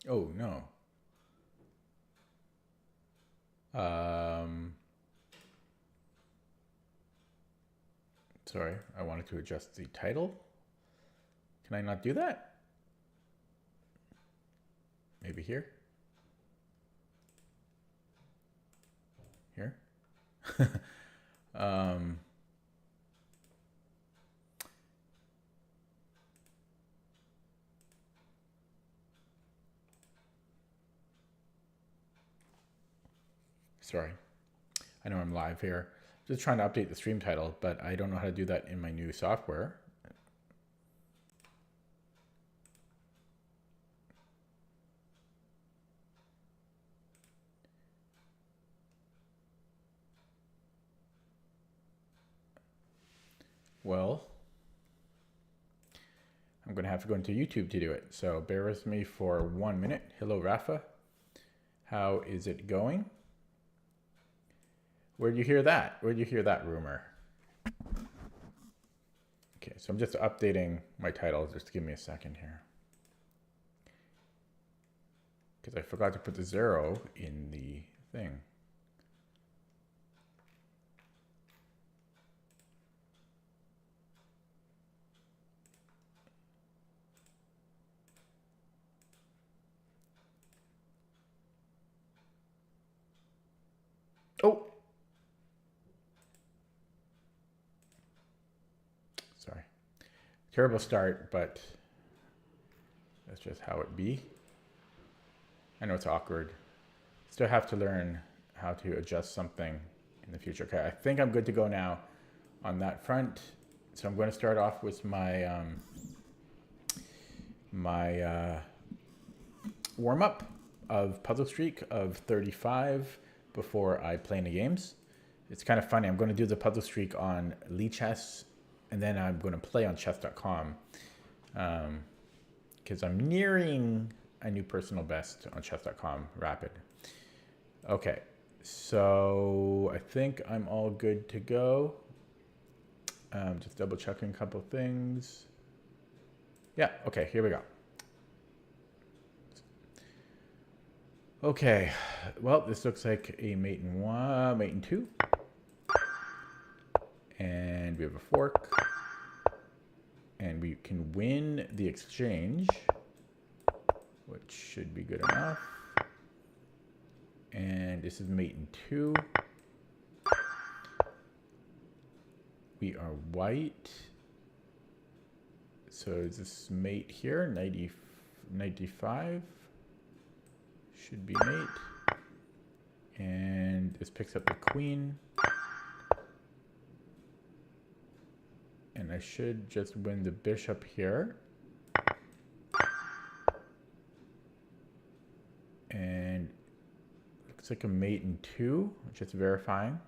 Oh, no. Um, Sorry, I wanted to adjust the title. Can I not do that? Maybe here? Here? um, Sorry. I know I'm live here. Just trying to update the stream title, but I don't know how to do that in my new software. Well, I'm going to have to go into YouTube to do it. So bear with me for 1 minute. Hello, Rafa. How is it going? Where'd you hear that? Where'd you hear that rumor? Okay, so I'm just updating my title. Just give me a second here. Because I forgot to put the 0 in the thing. Oh! Sorry. Terrible start, but that's just how it be. I know it's awkward. Still have to learn how to adjust something in the future. Okay, I think I'm good to go now on that front. So I'm going to start off with my warm-up of Puzzle Streak of 35 before I play any games. It's kind of funny. I'm going to do the Puzzle Streak on Lichess, and then I'm going to play on chess.com because I'm nearing a new personal best on chess.com rapid. Okay, so I think I'm all good to go. Just double checking a couple things. Yeah, okay, here we go. Okay, well, this looks like a mate in one, mate in two. And we have a fork. And we can win the exchange, which should be good enough. And this is mate in two. We are white. So is this mate here, 95? Should be mate. And this picks up the queen. And I should just win the bishop here. And looks like a mate in two, just verifying.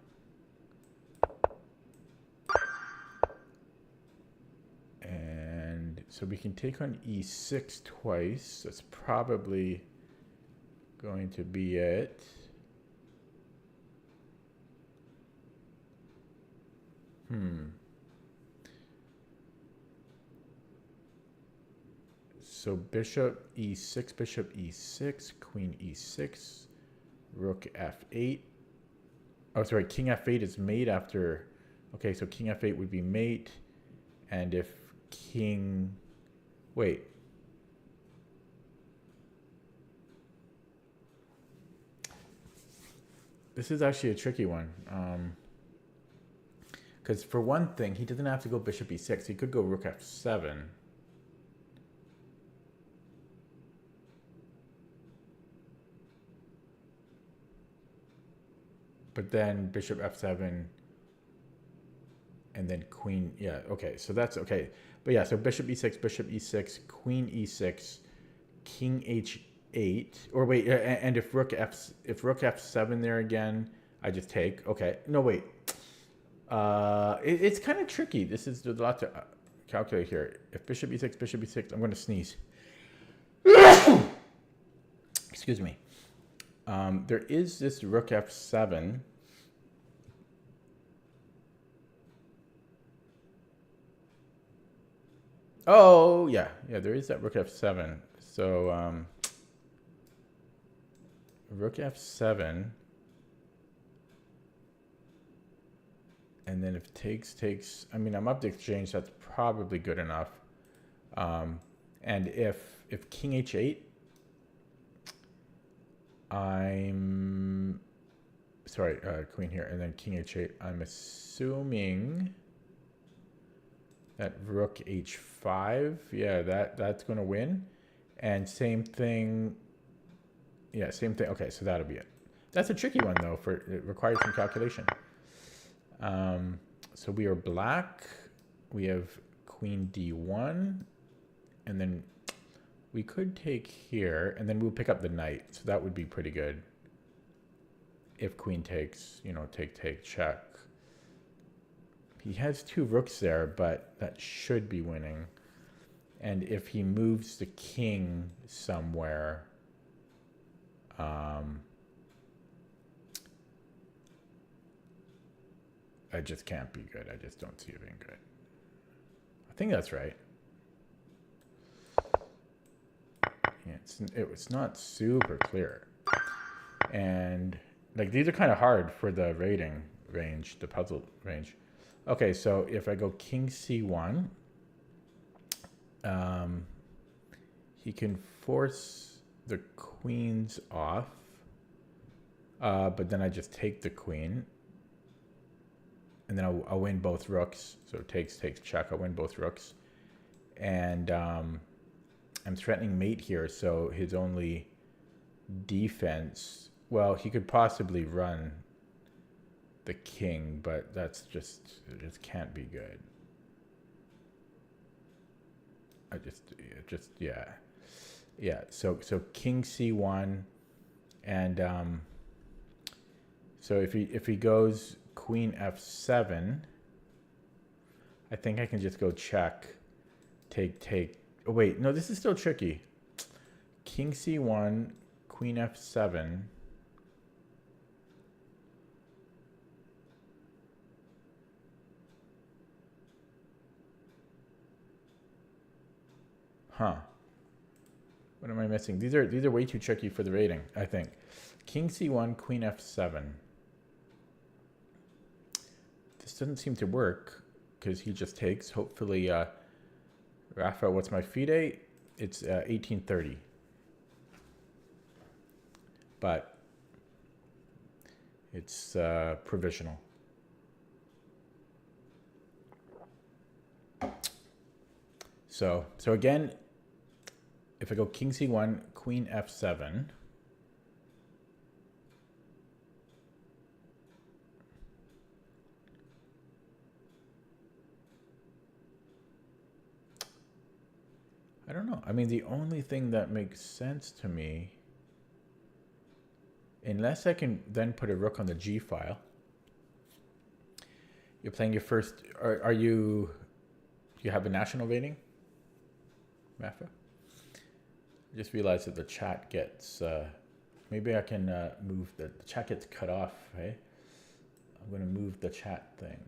And so we can take on e6 twice. That's probably going to be it. So bishop e6, queen e6, rook f8. Oh, sorry, king f8 is mate after. Okay, so king f8 would be mate. And if king, wait. This is actually a tricky one. Because for one thing, he doesn't have to go bishop e6. He could go rook f7. But then bishop f7 and then queen. Yeah, okay. So that's okay. But yeah, so bishop e6, queen e6, king h8. Or wait, and if rook f7 there again, I just take. Okay. No, wait. It's kind of tricky. This is there's a lot to calculate here. If bishop e6, I'm going to sneeze. Excuse me. There is this rook f7. Oh, yeah. Yeah, there is that rook f7. So, rook f7. And then if takes, I mean, I'm up to exchange, that's probably good enough. And if king h8, I'm sorry, queen here, and then king h8, I'm assuming that rook h5, yeah, that's going to win. And same thing, yeah, same thing. Okay, so that'll be it. That's a tricky one, though, it requires some calculation. So we are black. We have queen d1, and then we could take here, and then we'll pick up the knight. So that would be pretty good. If queen takes, you know, take, check. He has two rooks there, but that should be winning. And if he moves the king somewhere, I just can't be good. I just don't see it being good. I think that's right. Yeah, it's not super clear. And like these are kind of hard for the rating range, the puzzle range. Okay, so if I go king c1, he can force the queens off, but then I just take the queen, and then I'll win both rooks. So takes, check. I'll win both rooks, and I'm threatening mate here. So his only defense, well, he could possibly run the king, but that's it just can't be good. Yeah. So king c1, and so if he goes queen f7, I think I can just go check, take. Oh wait, no, this is still tricky. King c1, queen f7. Huh. What am I missing? These are way too tricky for the rating, I think. King c1, queen f7. This doesn't seem to work because he just takes. Hopefully, Rafa, what's my FIDE? It's 1830. But it's provisional. So again, if I go king c1, queen f7, I don't know. I mean, the only thing that makes sense to me, unless I can then put a rook on the g file. You're playing your first. Are you? Do you have a national rating, Rafa? I just realized that the chat gets. Maybe I can move the chat gets cut off. Right? I'm going to move the chat thing.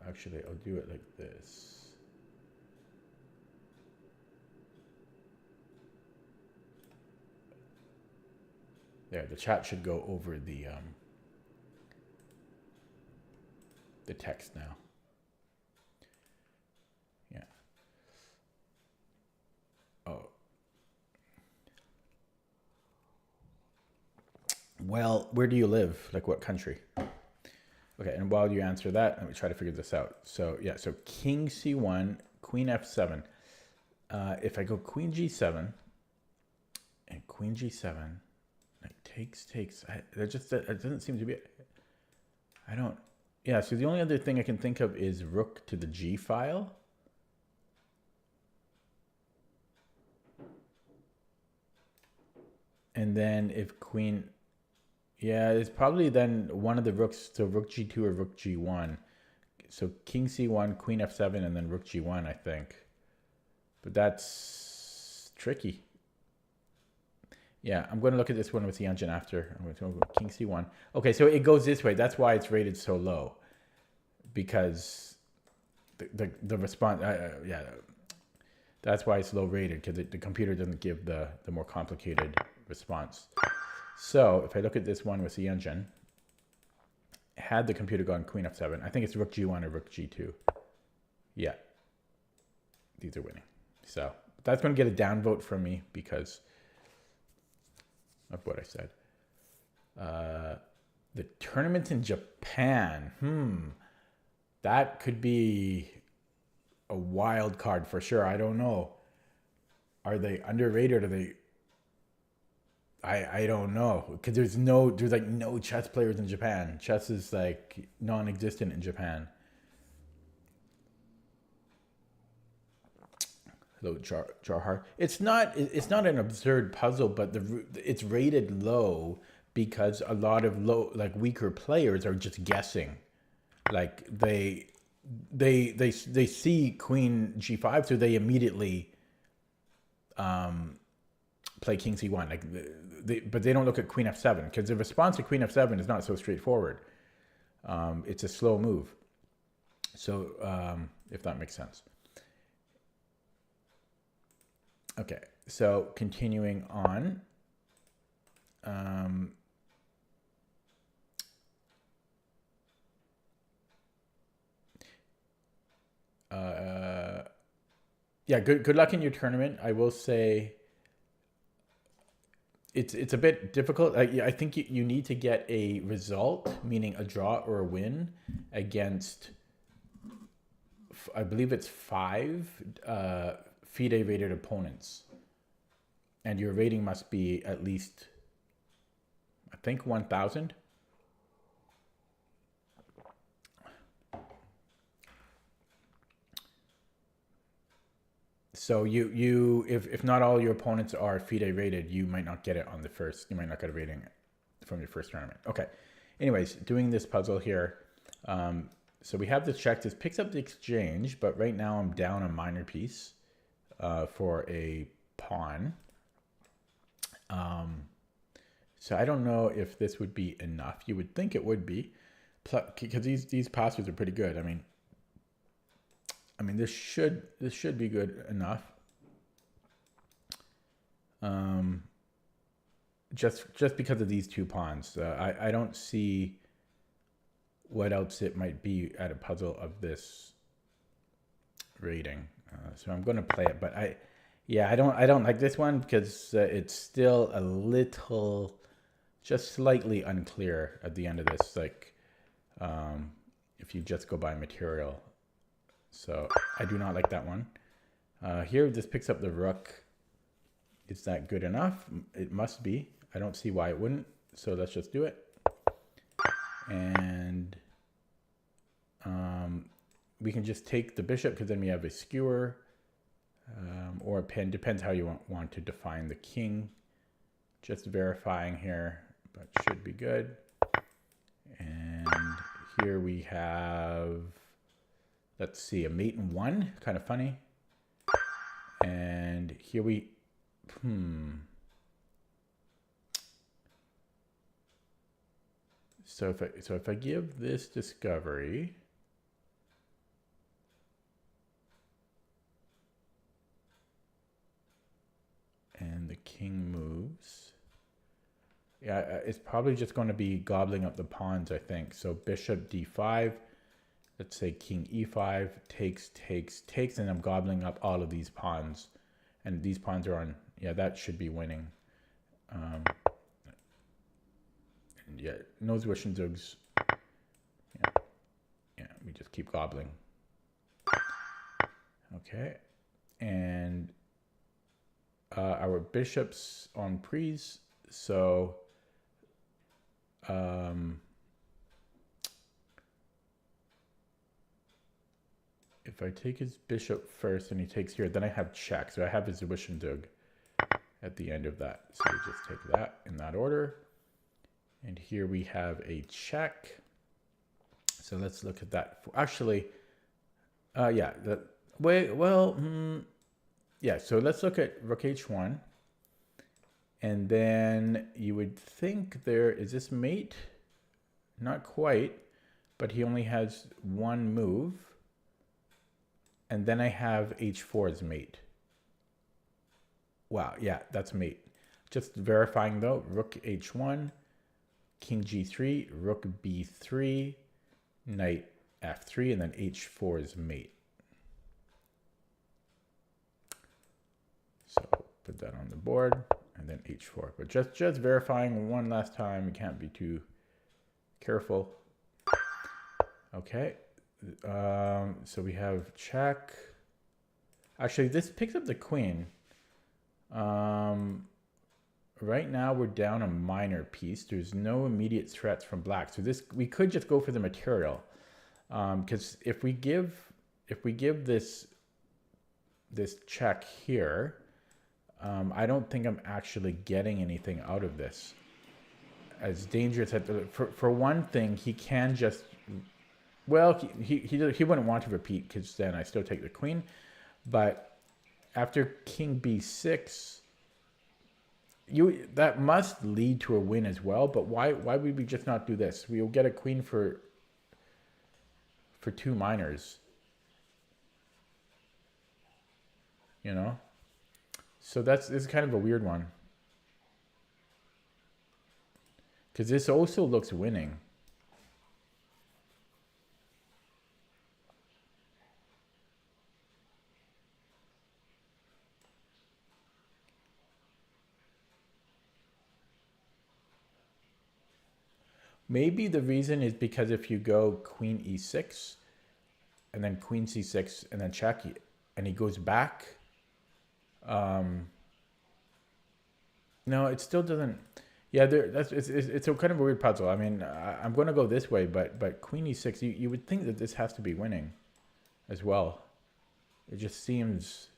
Actually, I'll do it like this. There, the chat should go over the text now. Yeah. Oh. Well, where do you live? Like what country? Okay, and while you answer that, let me try to figure this out. So yeah, so king c1, queen f7. If I go queen g7 and queen g7, like takes. It doesn't seem to be. I don't. Yeah. So the only other thing I can think of is rook to the g file. And then if queen. Yeah, it's probably then one of the rooks, so rook g2 or rook g1. So king c1, queen f7, and then rook g1, I think. But that's tricky. Yeah, I'm going to look at this one with the engine after. I'm going to go king c1. Okay, so it goes this way. That's why it's rated so low, because the response. Yeah, that's why it's low rated, because the computer doesn't give the more complicated response. So if I look at this one with the engine, had the computer gone queen f7, I think it's rook g1 or rook g2. Yeah, these are winning. So that's going to get a downvote from me because of what I said. The tournament in Japan. That could be a wild card for sure. I don't know. Are they underrated? Are they? I don't know, because there's like no chess players in Japan. Chess is like non-existent in Japan. Hello, Jarhar. It's not an absurd puzzle, but it's rated low because a lot of weaker players are just guessing. Like they see queen g5, so they immediately play king c1. But they don't look at queen f7, because the response to queen f7 is not so straightforward. It's a slow move. So if that makes sense. Okay, so continuing on. Yeah, good luck in your tournament. I will say it's a bit difficult. I think you need to get a result, meaning a draw or a win, against, I believe it's 5 FIDE rated opponents. And your rating must be at least, I think, 1,000. So if not all your opponents are FIDE rated, you might not get it on the first. You might not get a rating from your first tournament. Okay. Anyways, doing this puzzle here. So we have this check. This picks up the exchange, but right now I'm down a minor piece for a pawn. So I don't know if this would be enough. You would think it would be, because these passes are pretty good. I mean, this should be good enough. Just because of these 2 pawns, I don't see what else it might be at a puzzle of this rating. So I'm going to play it, but I don't like this one because it's still a little, just slightly unclear at the end of this. Like, if you just go by material. So I do not like that one. Here, this picks up the rook. Is that good enough? It must be. I don't see why it wouldn't. So let's just do it. And we can just take the bishop, because then we have a skewer or a pin. Depends how you want to define the king. Just verifying here, but should be good. And here we have, let's see, a mate in 1, kind of funny. And here we, So if I give this discovery, and the king moves, yeah, it's probably just going to be gobbling up the pawns, I think. So bishop d5. Let's say king e5, takes, and I'm gobbling up all of these pawns. And these pawns are on, yeah, that should be winning. And yeah, no Zwischenzugs. Yeah, we just keep gobbling. Okay, and our bishop's on prise, so if I take his bishop first and he takes here, then I have check. So I have his Zwischenzug at the end of that. So we just take that in that order. And here we have a check. So let's look at that. Actually, yeah, yeah, so let's look at rook h1. And then you would think there, is this mate? Not quite, but he only has one move. And then I have h4 as mate. Wow, yeah, that's mate. Just verifying though, rook h1, king g3, rook b3, knight f3, and then h4 is mate. So put that on the board, and then h4. But just verifying one last time. You can't be too careful. Okay. So we have check. Actually, this picks up the queen. Right now we're down a minor piece. There's no immediate threats from black. So this, we could just go for the material. Because if we give this check here, I don't think I'm actually getting anything out of this. As dangerous as for one thing, he can just, well, he wouldn't want to repeat because then I still take the queen. But after king b6, that must lead to a win as well. But why would we just not do this? We'll get a queen for 2 minors. You know? So this is kind of a weird one. Because this also looks winning. Maybe the reason is because if you go queen e6 and then queen c6 and then check, and he goes back. No, it still doesn't. Yeah, it's a kind of a weird puzzle. I mean, I'm going to go this way, but queen e6, you would think that this has to be winning as well. It just seems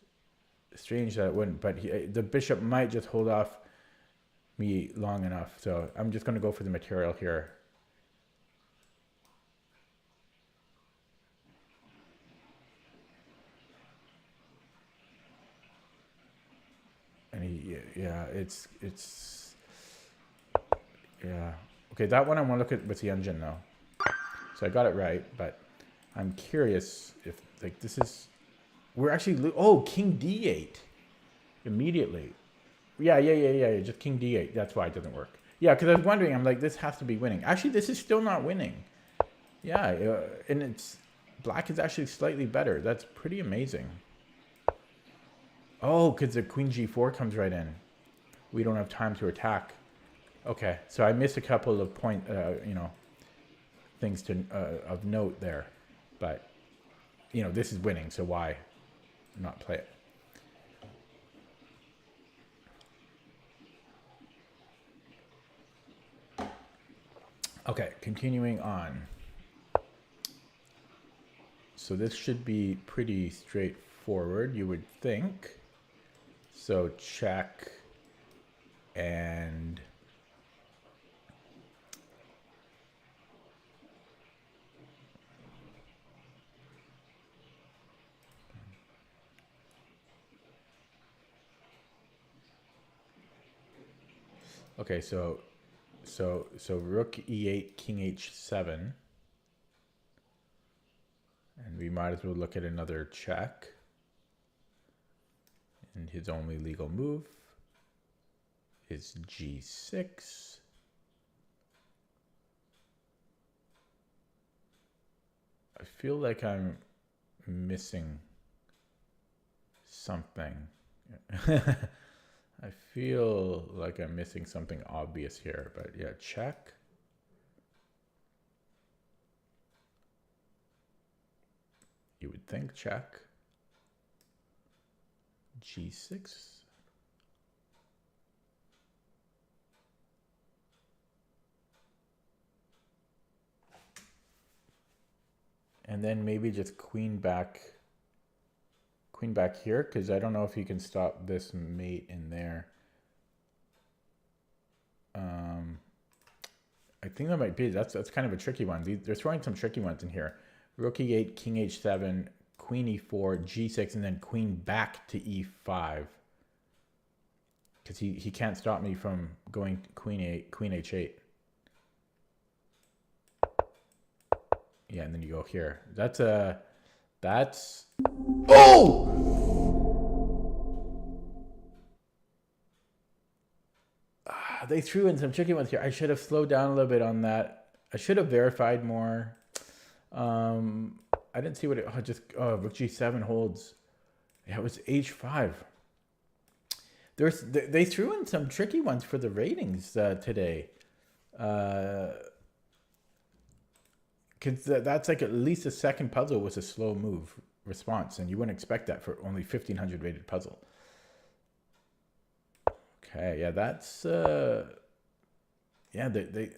strange that it wouldn't, but the bishop might just hold off me long enough. So I'm just going to go for the material here. And yeah, yeah. Okay, that one I want to look at with the engine though. So I got it right, but I'm curious if like this is, we're actually, oh, king d8 immediately. Yeah, just king d8. That's why it doesn't work. Yeah, because I was wondering, I'm like, this has to be winning. Actually, this is still not winning. Yeah, and it's, black is actually slightly better. That's pretty amazing. Oh, because the queen g4 comes right in. We don't have time to attack. Okay, so I missed a couple of things to of note there, but this is winning, so why not play it? Okay, continuing on. So this should be pretty straightforward, you would think. So check and okay, so rook e8, king h7. And we might as well look at another check. And his only legal move is g6. I feel like I'm missing something. I feel like I'm missing something obvious here, but yeah, check. You would think check. G6. And then maybe just queen back here, because I don't know if you can stop this mate in there. I think that might be, that's kind of a tricky one. They're throwing some tricky ones in here. Rook e8, king h7, queen e4, g6, and then queen back to e5. because he can't stop me from going queen h8. Yeah, and then you go here. That's oh! They threw in some tricky ones here. I should have slowed down a little bit on that. I should have verified more. I didn't see what it, rook g7 holds. Yeah, it was h5. They threw in some tricky ones for the ratings today. Because that's like at least the second puzzle was a slow move response, and you wouldn't expect that for only 1500 rated puzzle. Okay, yeah, that's yeah, they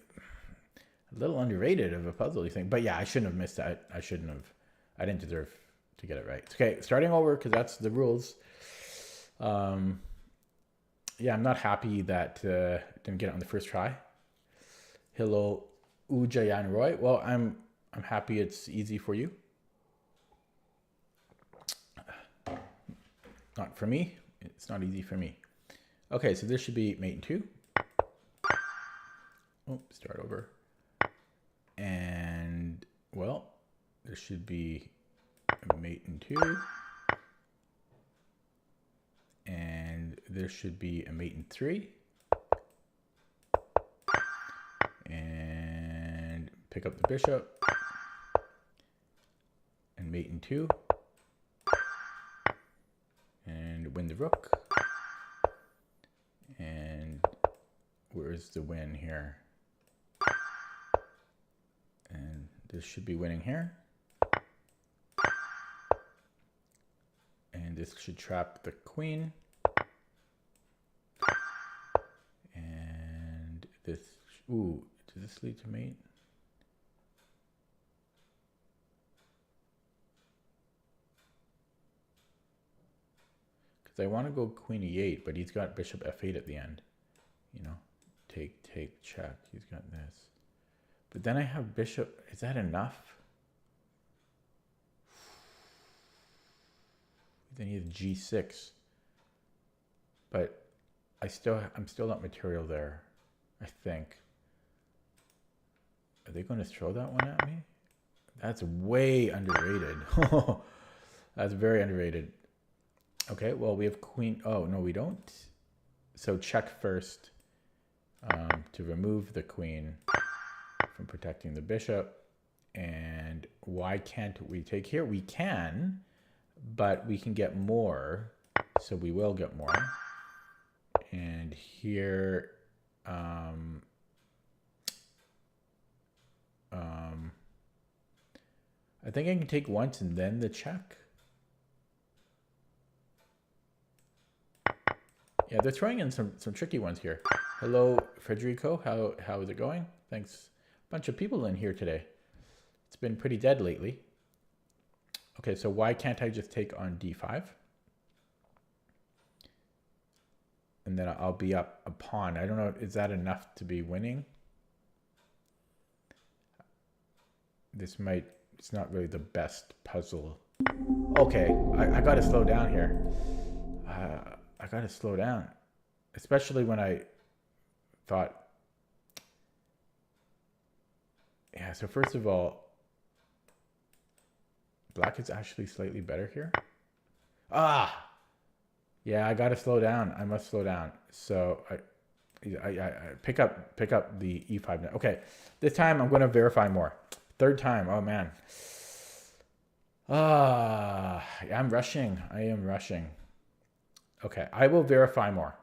a little underrated of a puzzle, you think? But yeah, I shouldn't have missed that. I didn't deserve to get it right. Okay, starting over because that's the rules. Yeah, I'm not happy that didn't get it on the first try. Hello, Ujayan Roy. Well, I'm happy it's easy for you. Not for me. It's not easy for me. Okay, so this should be mate in 2. Oh, start over. And, well, this should be a mate in 2. And this should be a mate in 3. And pick up the bishop. And mate in 2. And win the rook. And where's the win here? And this should be winning here. And this should trap the queen. And this, ooh, does this lead to mate? Because I want to go queen e8, but he's got bishop f8 at the end. You know, take, check. He's got this. But then I have bishop. Is that enough? Then he has g6. But I'm still not material there, I think. Are they going to throw that one at me? That's way underrated. That's very underrated. Okay, well, we have queen. Oh, no, we don't. So check first to remove the queen from protecting the bishop. And why can't we take here? We can, but we can get more. So we will get more. And here, I think I can take once and then the check. Yeah, they're throwing in some tricky ones here. Hello, Federico. How is it going? Thanks. Bunch of people in here today. It's been pretty dead lately. Okay, so why can't I just take on d5? And then I'll be up a pawn. I don't know, is that enough to be winning? This might, it's not really the best puzzle. Okay, I gotta slow down here. I gotta slow down. Especially when I thought, yeah, so first of all, black is actually slightly better here. Ah! Yeah, I gotta slow down. I must slow down. So I pick up the e5 now. Okay, this time I'm gonna verify more. Third time. Oh man. I'm rushing. I am rushing. Okay, I will verify more,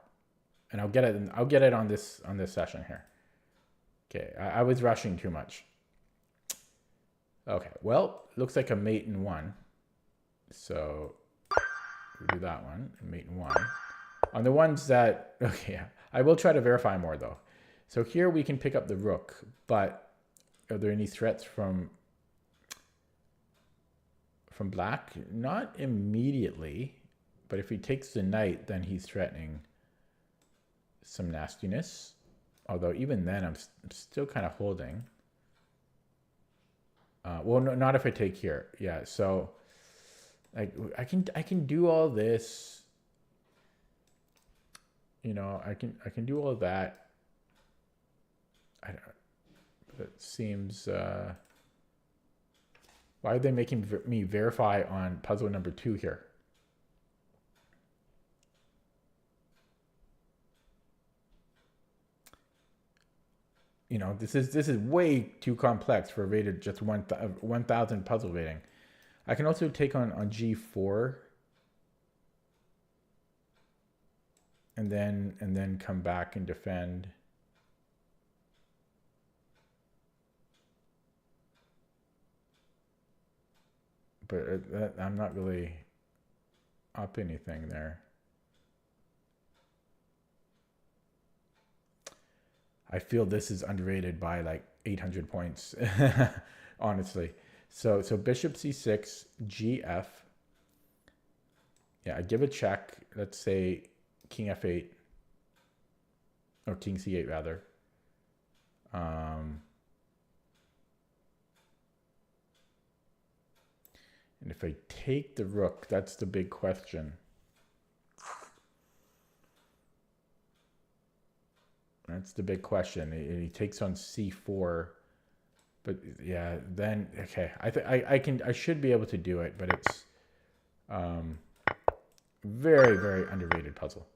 and I'll get it. I'll get it on this session here. Okay, I was rushing too much. Okay, well, looks like a mate in 1. So we'll do that one, mate in 1. On the ones that, okay, yeah, I will try to verify more though. So here we can pick up the rook, but are there any threats from black? Not immediately, but if he takes the knight, then he's threatening some nastiness. Although even then, I'm still kind of holding. Well, no, not if I take here. Yeah, so I can do all this. you know, I can do all of that. I don't. It seems. Why are they making me verify on puzzle number 2 here? You know, this is way too complex for a rated just 1,000 puzzle rating. I can also take on G4 and then come back and defend. But I'm not really up anything there. I feel this is underrated by like 800 points, honestly. So bishop c6, gf. Yeah, I give a check. Let's say king f8, or king c8 rather. And if I take the rook, that's the big question. That's the big question. He takes on c4, but yeah, then okay. I should be able to do it, but it's very underrated puzzle.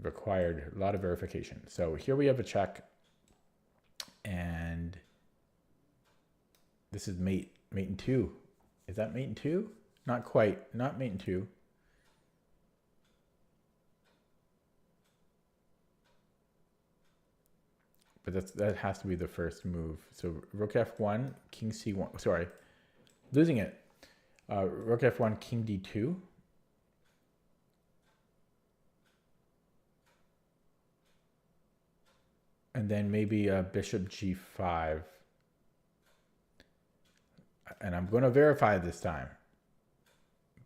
Required a lot of verification. So here we have a check, and this is mate in 2. Is that mate in 2? Not quite. Not mate in 2. But that has to be the first move. So rook f1, king c1. Sorry, losing it. Rook f1, king d2. And then maybe bishop g5. And I'm going to verify this time.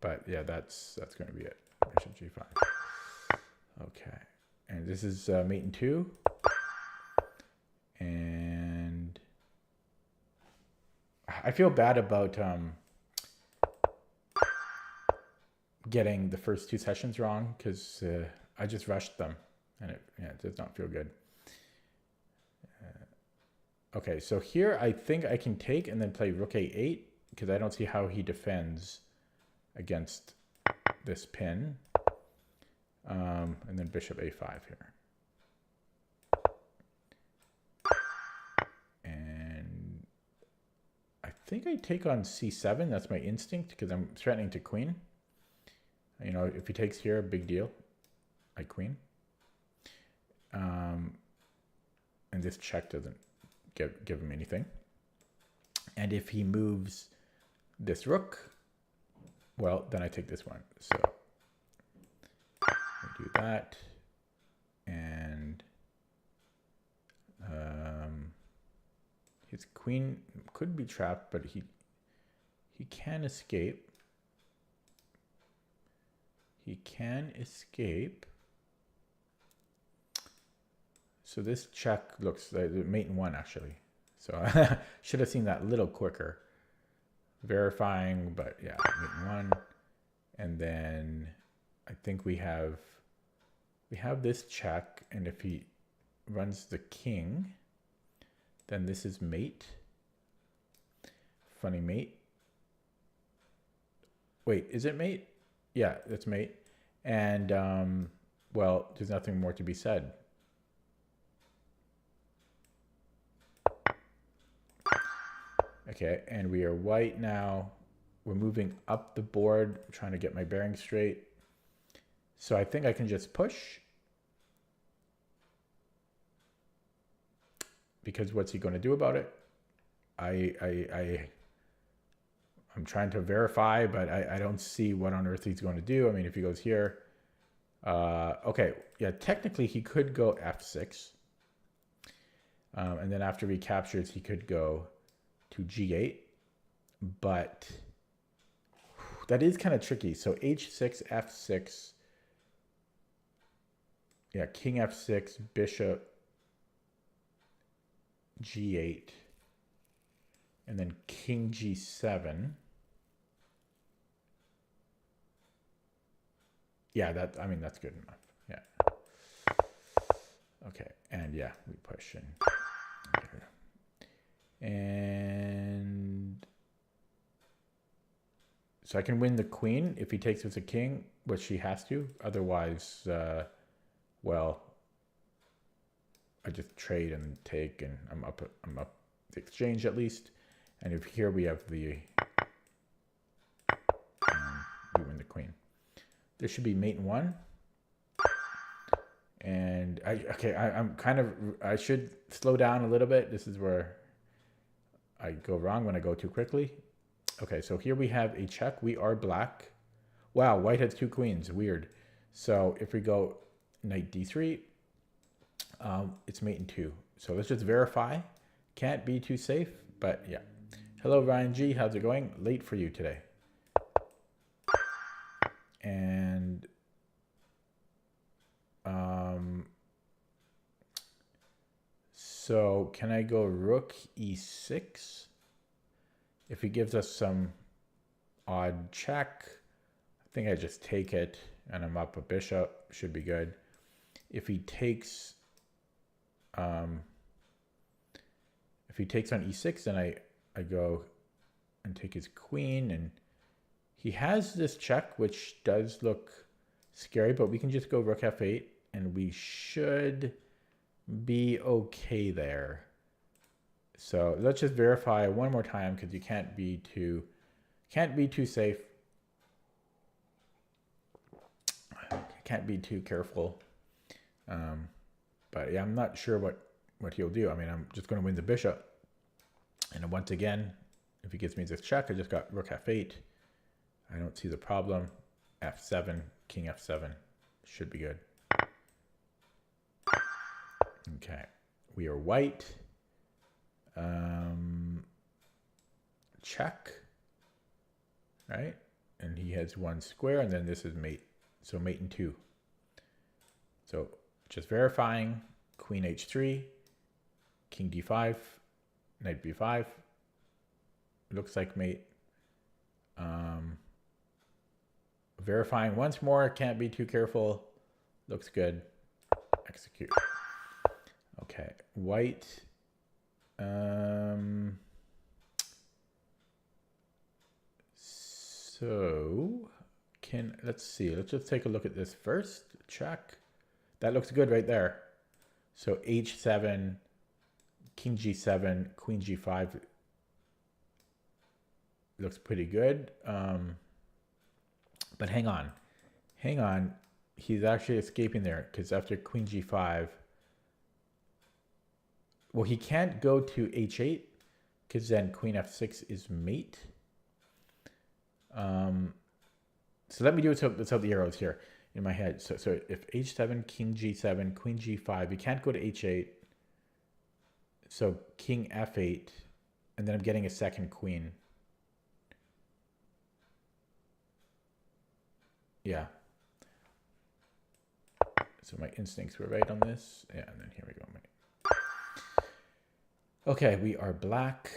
But yeah, that's going to be it. Bishop g5. Okay. And this is mate in 2. And I feel bad about getting the first 2 sessions wrong, because I just rushed them, and it does not feel good. Okay, so here I think I can take and then play rook a8, because I don't see how he defends against this pin. And then bishop a5 here. I think I take on c7. That's my instinct, because I'm threatening to queen. You know, if he takes here, big deal. I queen. And this check doesn't give him anything. And if he moves this rook, well, then I take this one. So we do that. And his queen could be trapped, but he can escape. He can escape. So this check looks like mate in 1, actually. So I should have seen that a little quicker. Verifying, but yeah, mate in 1. And then I think we have this check, and if he runs the king, then this is mate. Funny mate. Wait, is it mate? Yeah, that's mate. And well, there's nothing more to be said. Okay, and we are white now. We're moving up the board, trying to get my bearings straight. So I think I can just push. Because what's he going to do about it? I'm trying to verify, but I don't see what on earth he's going to do. I mean, if he goes here, okay, yeah, technically he could go f6. And then after he captures, he could go to g8. But that is kind of tricky. So h6, f6. Yeah, king f6, bishop g8, and then king g7. Yeah, I mean, that's good enough. Yeah. Okay, and yeah, we push in. Okay. And so I can win the queen if he takes with the king, which he has to. Otherwise, well, I just trade and take, and I'm up the exchange at least. And if here we have the we win the queen. There should be mate in 1. And I'm kind of, I should slow down a little bit. This is where I go wrong when I go too quickly. Okay, so here we have a check. We are black. Wow, white has 2 queens. Weird. So if we go knight d3, it's mate in 2. So let's just verify. Can't be too safe, but yeah. Hello, Ryan G. How's it going? Late for you today. And so can I go rook e6? If he gives us some odd check, I think I just take it and I'm up a bishop, should be good. If he takes on e6, then I go and take his queen, and he has this check, which does look scary, but we can just go rook f8 and we should be okay there. So let's just verify one more time, because you can't be too safe. Can't be too careful. But yeah, I'm not sure what he'll do. I mean, I'm just going to win the bishop. And once again, if he gives me this check, I just got rook f8. I don't see the problem. f7, king f7 should be good. Okay, we are white. Check, right? And he has 1 square, and then this is mate. So mate in 2. So just verifying, queen h3, king d5, knight b5. Looks like mate. Verifying once more, can't be too careful. Looks good. Execute. Okay, white. So let's see. Let's just take a look at this first. Check. That looks good right there. So h7, king g7, queen g5 looks pretty good. But hang on. He's actually escaping there, because after queen g5, well, he can't go to h8, because then queen f6 is mate. So let me do it without the arrows here in my head. So if h7, king g7, queen g5, you can't go to h8. So king f8, and then I'm getting a second queen. Yeah. So my instincts were right on this. Yeah, and then here we go. Okay, we are black.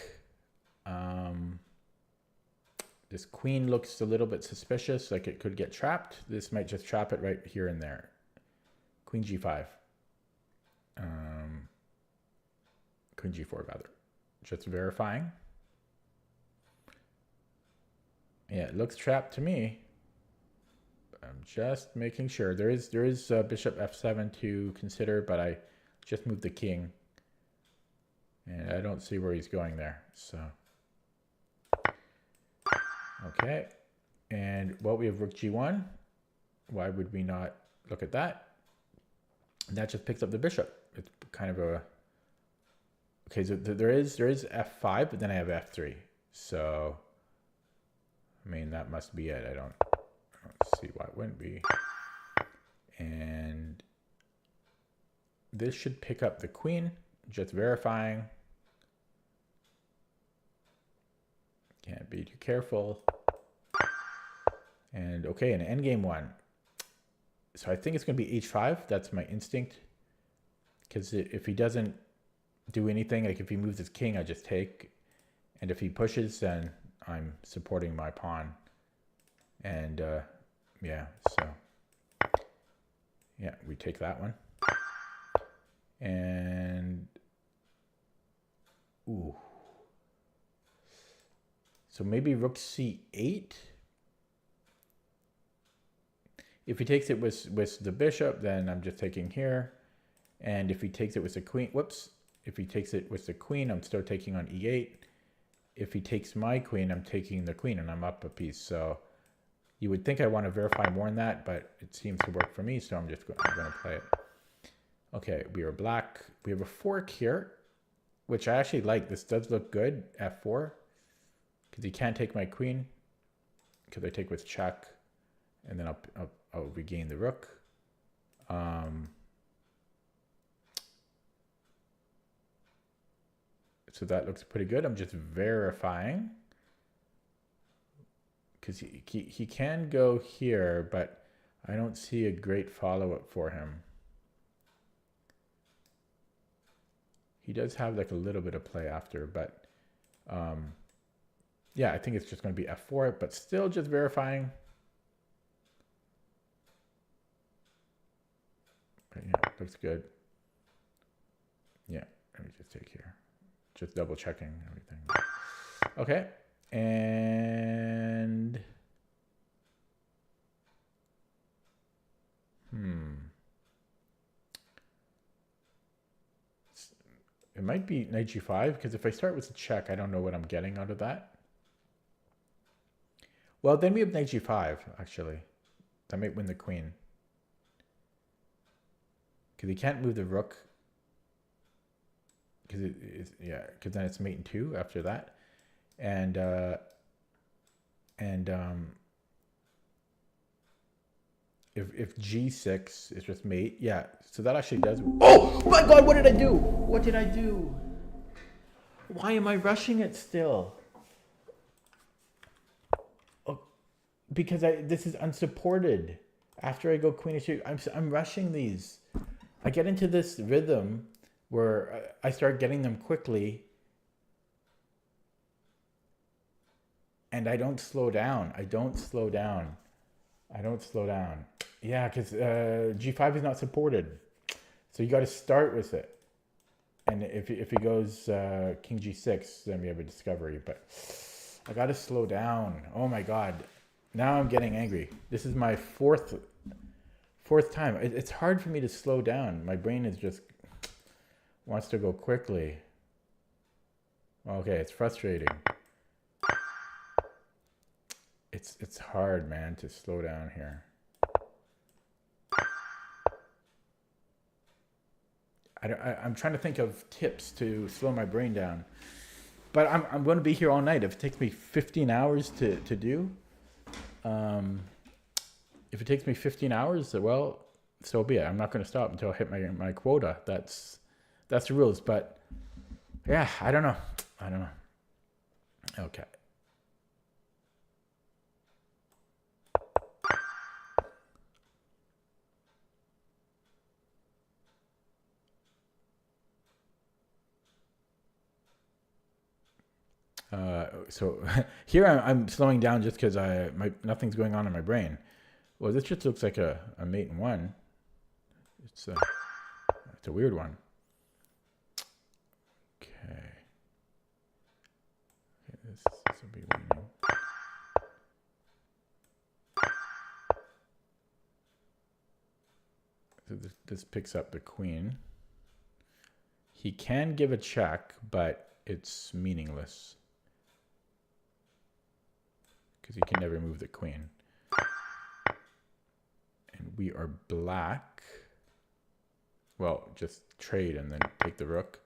This queen looks a little bit suspicious, like it could get trapped. This might just trap it right here and there. Queen g5. Queen g4 rather. Just verifying. Yeah, it looks trapped to me. I'm just making sure. There is bishop f7 to consider, but I just moved the king. And I don't see where he's going there. So, okay. And well, we have rook g1. Why would we not look at that? And that just picks up the bishop. It's kind of a... Okay, so there is f5, but then I have f3. So, I mean, that must be it. I don't see why it wouldn't be. And this should pick up the queen. Just verifying. Can't be too careful. And okay, an endgame one. So I think it's going to be h5. That's my instinct. Because if he doesn't do anything, like if he moves his king, I just take. And if he pushes, then I'm supporting my pawn. And yeah, so yeah, we take that one. And ooh. So maybe rook c8. If he takes it with the bishop, then I'm just taking here. And if he takes it with the queen, whoops. If he takes it with the queen, I'm still taking on e8. If he takes my queen, I'm taking the queen and I'm up a piece. So you would think I want to verify more than that, but it seems to work for me. So I'm just going to play it. Okay, we are black. We have a fork here, which I actually like. This does look good, f4. Because he can't take my queen. Because I take with check. And then I'll regain the rook. So that looks pretty good. I'm just verifying. Because he can go here, but I don't see a great follow-up for him. He does have like a little bit of play after, but yeah, I think it's just going to be f4, but still just verifying. But yeah, looks good. Yeah, let me just take here. Just double checking everything. Okay, and it might be knight g5, because if I start with a check, I don't know what I'm getting out of that. Well, then we have knight g5, actually. That might win the queen. Because he can't move the rook. Because because then it's mate in 2 after that. And if g6 is just mate, yeah. So that actually does. Oh my God! What did I do? What did I do? Why am I rushing it still? Oh, because this is unsupported. After I go queen h2, I'm rushing these. I get into this rhythm where I start getting them quickly. And I don't slow down. I don't slow down. Yeah, because g5 is not supported. So you got to start with it. And if he goes king g6, then we have a discovery. But I got to slow down. Oh my God. Now I'm getting angry. This is my fourth time. It's hard for me to slow down. My brain is just wants to go quickly. Okay, it's frustrating. It's hard, man, to slow down here. I'm trying to think of tips to slow my brain down. But I'm going to be here all night. If it takes me 15 hours to do, if it takes me 15 hours, well, so be it. I'm not going to stop until I hit my quota. That's the rules. But yeah, I don't know. Okay. So here I'm slowing down just because nothing's going on in my brain. Well, this just looks like a mate in 1. It's a weird one. Okay. This will be winning. So this picks up the queen. He can give a check, but it's meaningless. Because he can never move the queen. And we are black. Well, just trade and then take the rook.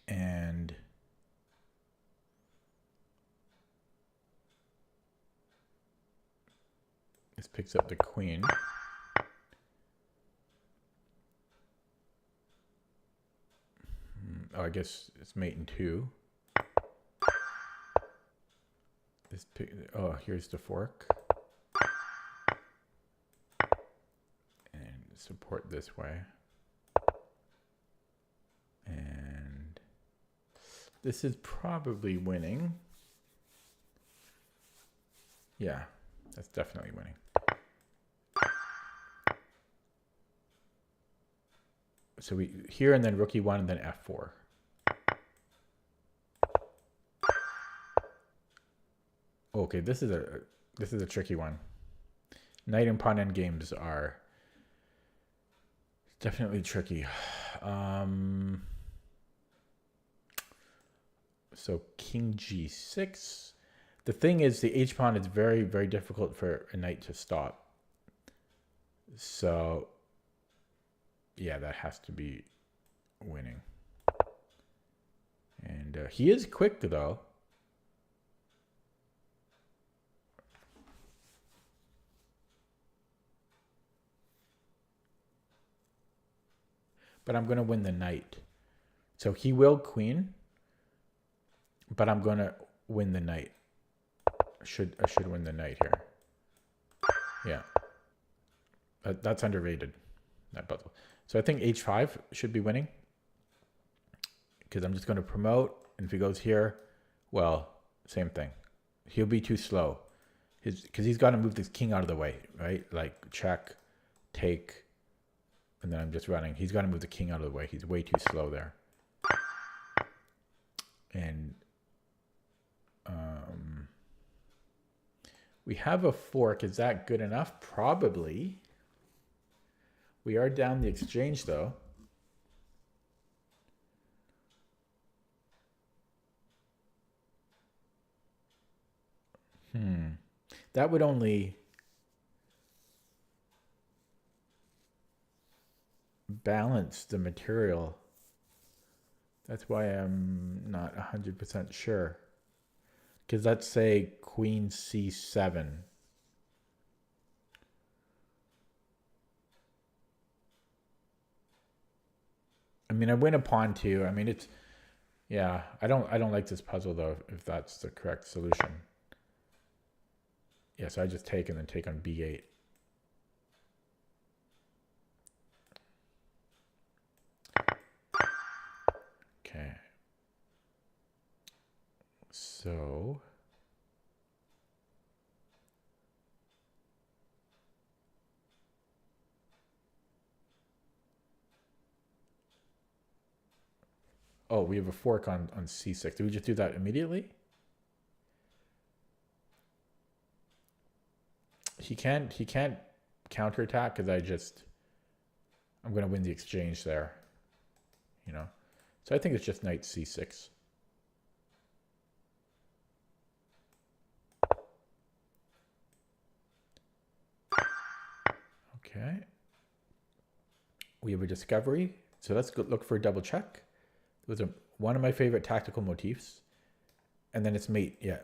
And this picks up the queen. Oh, I guess it's mate in 2. Oh, here's the fork. And support this way. And this is probably winning. Yeah, that's definitely winning. So we here and then rook e1 and then f4. Okay, this is a tricky one. Knight and pawn end games are definitely tricky. So king g6. The thing is, the h pawn is very, very difficult for a knight to stop. So yeah, that has to be winning. And he is quick though. But I'm going to win the knight. So he will queen, but I'm going to win the knight. I should win the knight here. Yeah. That's underrated, that puzzle. So I think h5 should be winning, because I'm just going to promote. And if he goes here, well, same thing. He'll be too slow. Because he's got to move this king out of the way, right? Like check, take, and then I'm just running. He's got to move the king out of the way. He's way too slow there. And we have a fork. Is that good enough? Probably. We are down the exchange though. That would only balance the material. That's why I'm not 100% sure. Because let's say queen c7. I mean, I win a pawn too. I mean, it's, yeah, I don't like this puzzle though, if that's the correct solution. Yeah, so I just take and then take on b8. Okay. So oh, we have a fork on c6. Did we just do that immediately? He can't counterattack because I'm going to win the exchange there, you know. So I think it's just knight c6. Okay. We have a discovery. So let's go look for a double check. It was one of my favorite tactical motifs. And then it's mate, yeah.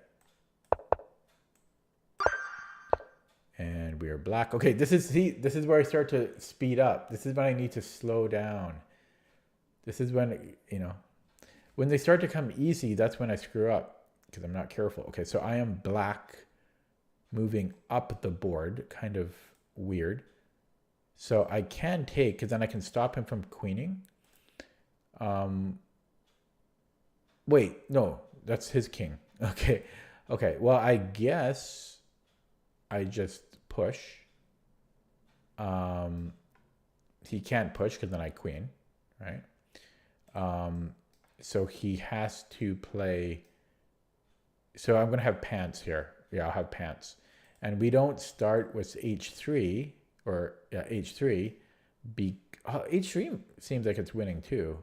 And we are black. Okay, this is where I start to speed up. This is when I need to slow down. This is when, you know, when they start to come easy, that's when I screw up because I'm not careful. Okay, so I am black moving up the board, kind of weird. So I can take, because then I can stop him from queening. Wait, no, that's his king. Okay, okay. Well, I guess I just push. He can't push because then I queen, right? So he has to play. So I'm going to have pants here. Yeah, I'll have pants. And we don't start with h3 or yeah, h3. H3 seems like it's winning too.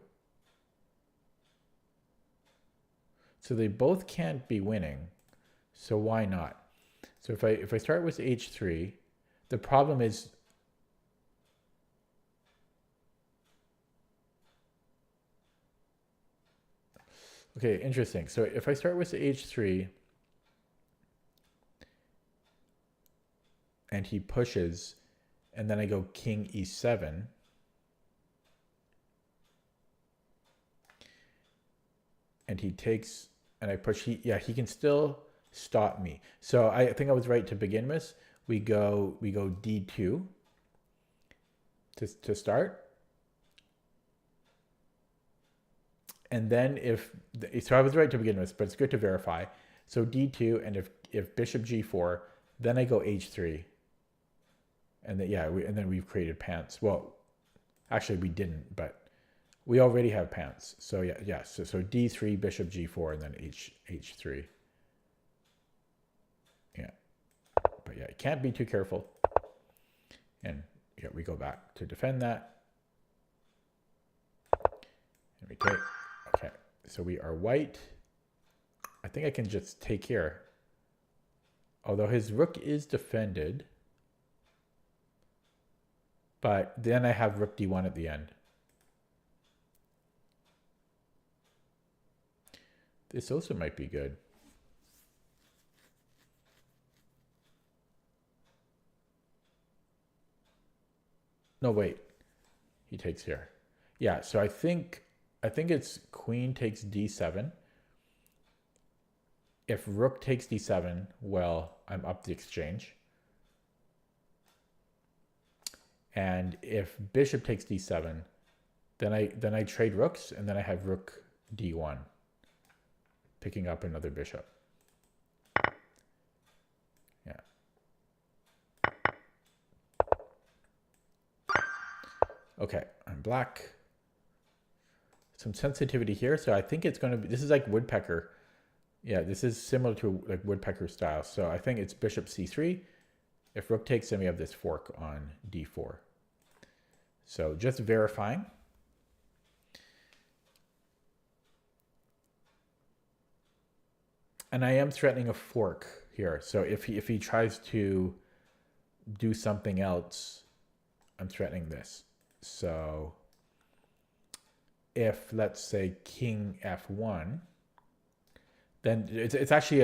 So they both can't be winning. So why not? So if I start with h3, the problem is okay, interesting. So if I start with h3 and he pushes and then I go king e7, and he takes and I push, he can still stop me. So I think I was right to begin with. We go d2 to start. And then so I was right to begin with, but it's good to verify. So d2, and if bishop g4, then I go h3. And then, yeah, and then we've created pants. Well, actually we didn't, but We already have pants. So yeah. So D3, bishop G4, and then H3. Yeah. But yeah, you can't be too careful. And yeah, we go back to defend that. And we take. Okay. So we are white. I think I can just take here. Although his rook is defended. But then I have rook D1 at the end. This also might be good. No, wait. He takes here. Yeah, so I think it's queen takes D7. If rook takes D7, well, I'm up the exchange. And if bishop takes D7, then I trade rooks, and then I have rook D1, picking up another bishop. Yeah. Okay, I'm black. Some sensitivity here, so I think it's going to be, this is like woodpecker. Yeah, this is similar to like woodpecker style. So I think it's bishop C3. If rook takes, then we have this fork on D4. So just verifying. And I am threatening a fork here. So if he tries to do something else, I'm threatening this. So if, let's say, king F1, then it's actually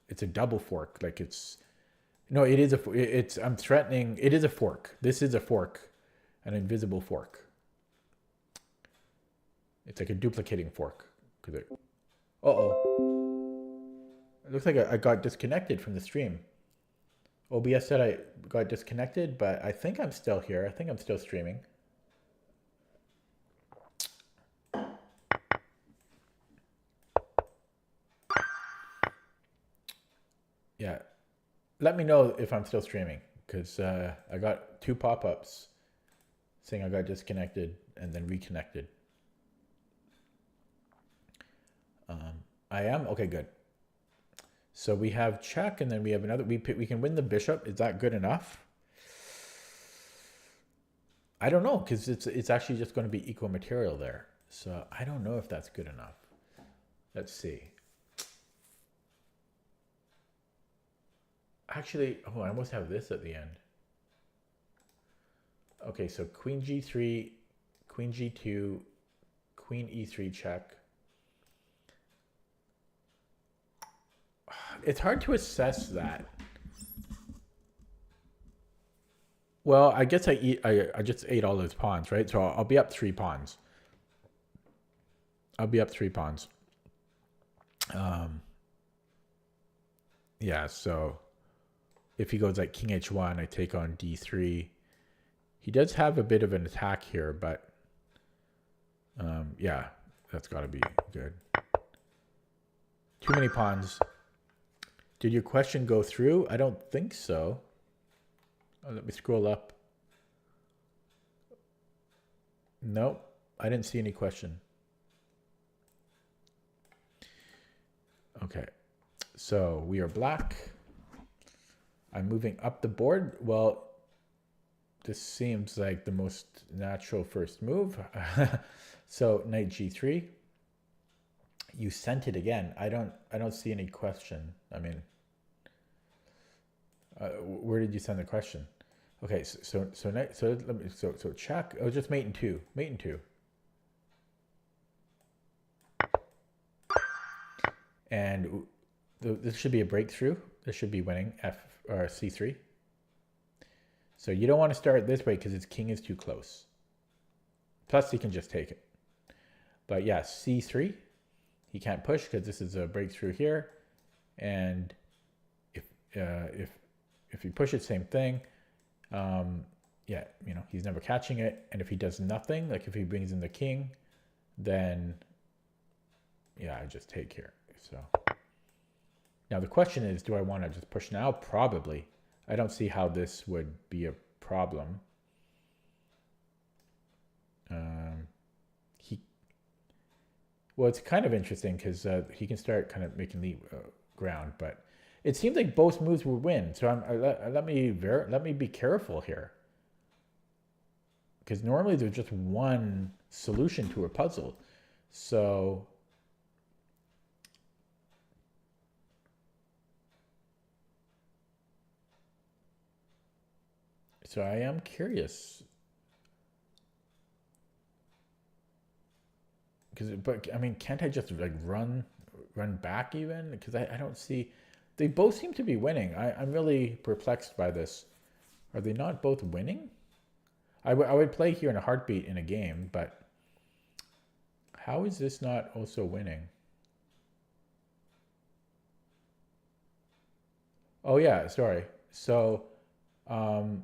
it's a double fork. Like I'm threatening, it is a fork. This is a fork, an invisible fork. It's like a duplicating fork. Uh-oh. It looks like I got disconnected from the stream. OBS said I got disconnected, but I think I'm still here. I think I'm still streaming. Yeah. Let me know if I'm still streaming, because I got 2 pop-ups saying I got disconnected and then reconnected. I am? Okay, good. So we have check, and then we have another. We can win the bishop. Is that good enough? I don't know, because it's actually just going to be equal material there. So I don't know if that's good enough. Let's see. Actually, oh, I almost have this at the end. Okay, so queen G3, queen G2, queen E3 check. It's hard to assess that. Well, I guess I just ate all those pawns, right? So I'll be up 3 pawns. I'll be up 3 pawns. Yeah, so if he goes like king H1, I take on D3. He does have a bit of an attack here, but yeah, that's got to be good. Too many pawns. Did your question go through? I don't think so. Oh, let me scroll up. Nope, I didn't see any question. Okay, so we are black. I'm moving up the board. Well, this seems like the most natural first move. So knight G3. You sent it again. I don't see any question. I mean, where did you send the question? Okay, so check. Oh, just mate in 2. Mate in 2. And this should be a breakthrough. This should be winning F or C3. So you don't want to start this way because its king is too close. Plus, he can just take it. But yeah, C3. He can't push because this is a breakthrough here. And if he pushes, same thing. Yeah, you know, he's never catching it. And if he does nothing, like if he brings in the king, then yeah, I just take here. So now the question is, do I want to just push now? Probably. I don't see how this would be a problem. Well, it's kind of interesting because he can start kind of making the ground, but it seems like both moves will win. So let me be careful here, because normally there's just one solution to a puzzle. So I am curious but I mean, can't I just like run back even? Because I don't see. They both seem to be winning. I'm really perplexed by this. Are they not both winning? I would play here in a heartbeat in a game, but how is this not also winning? Oh yeah, sorry. So um,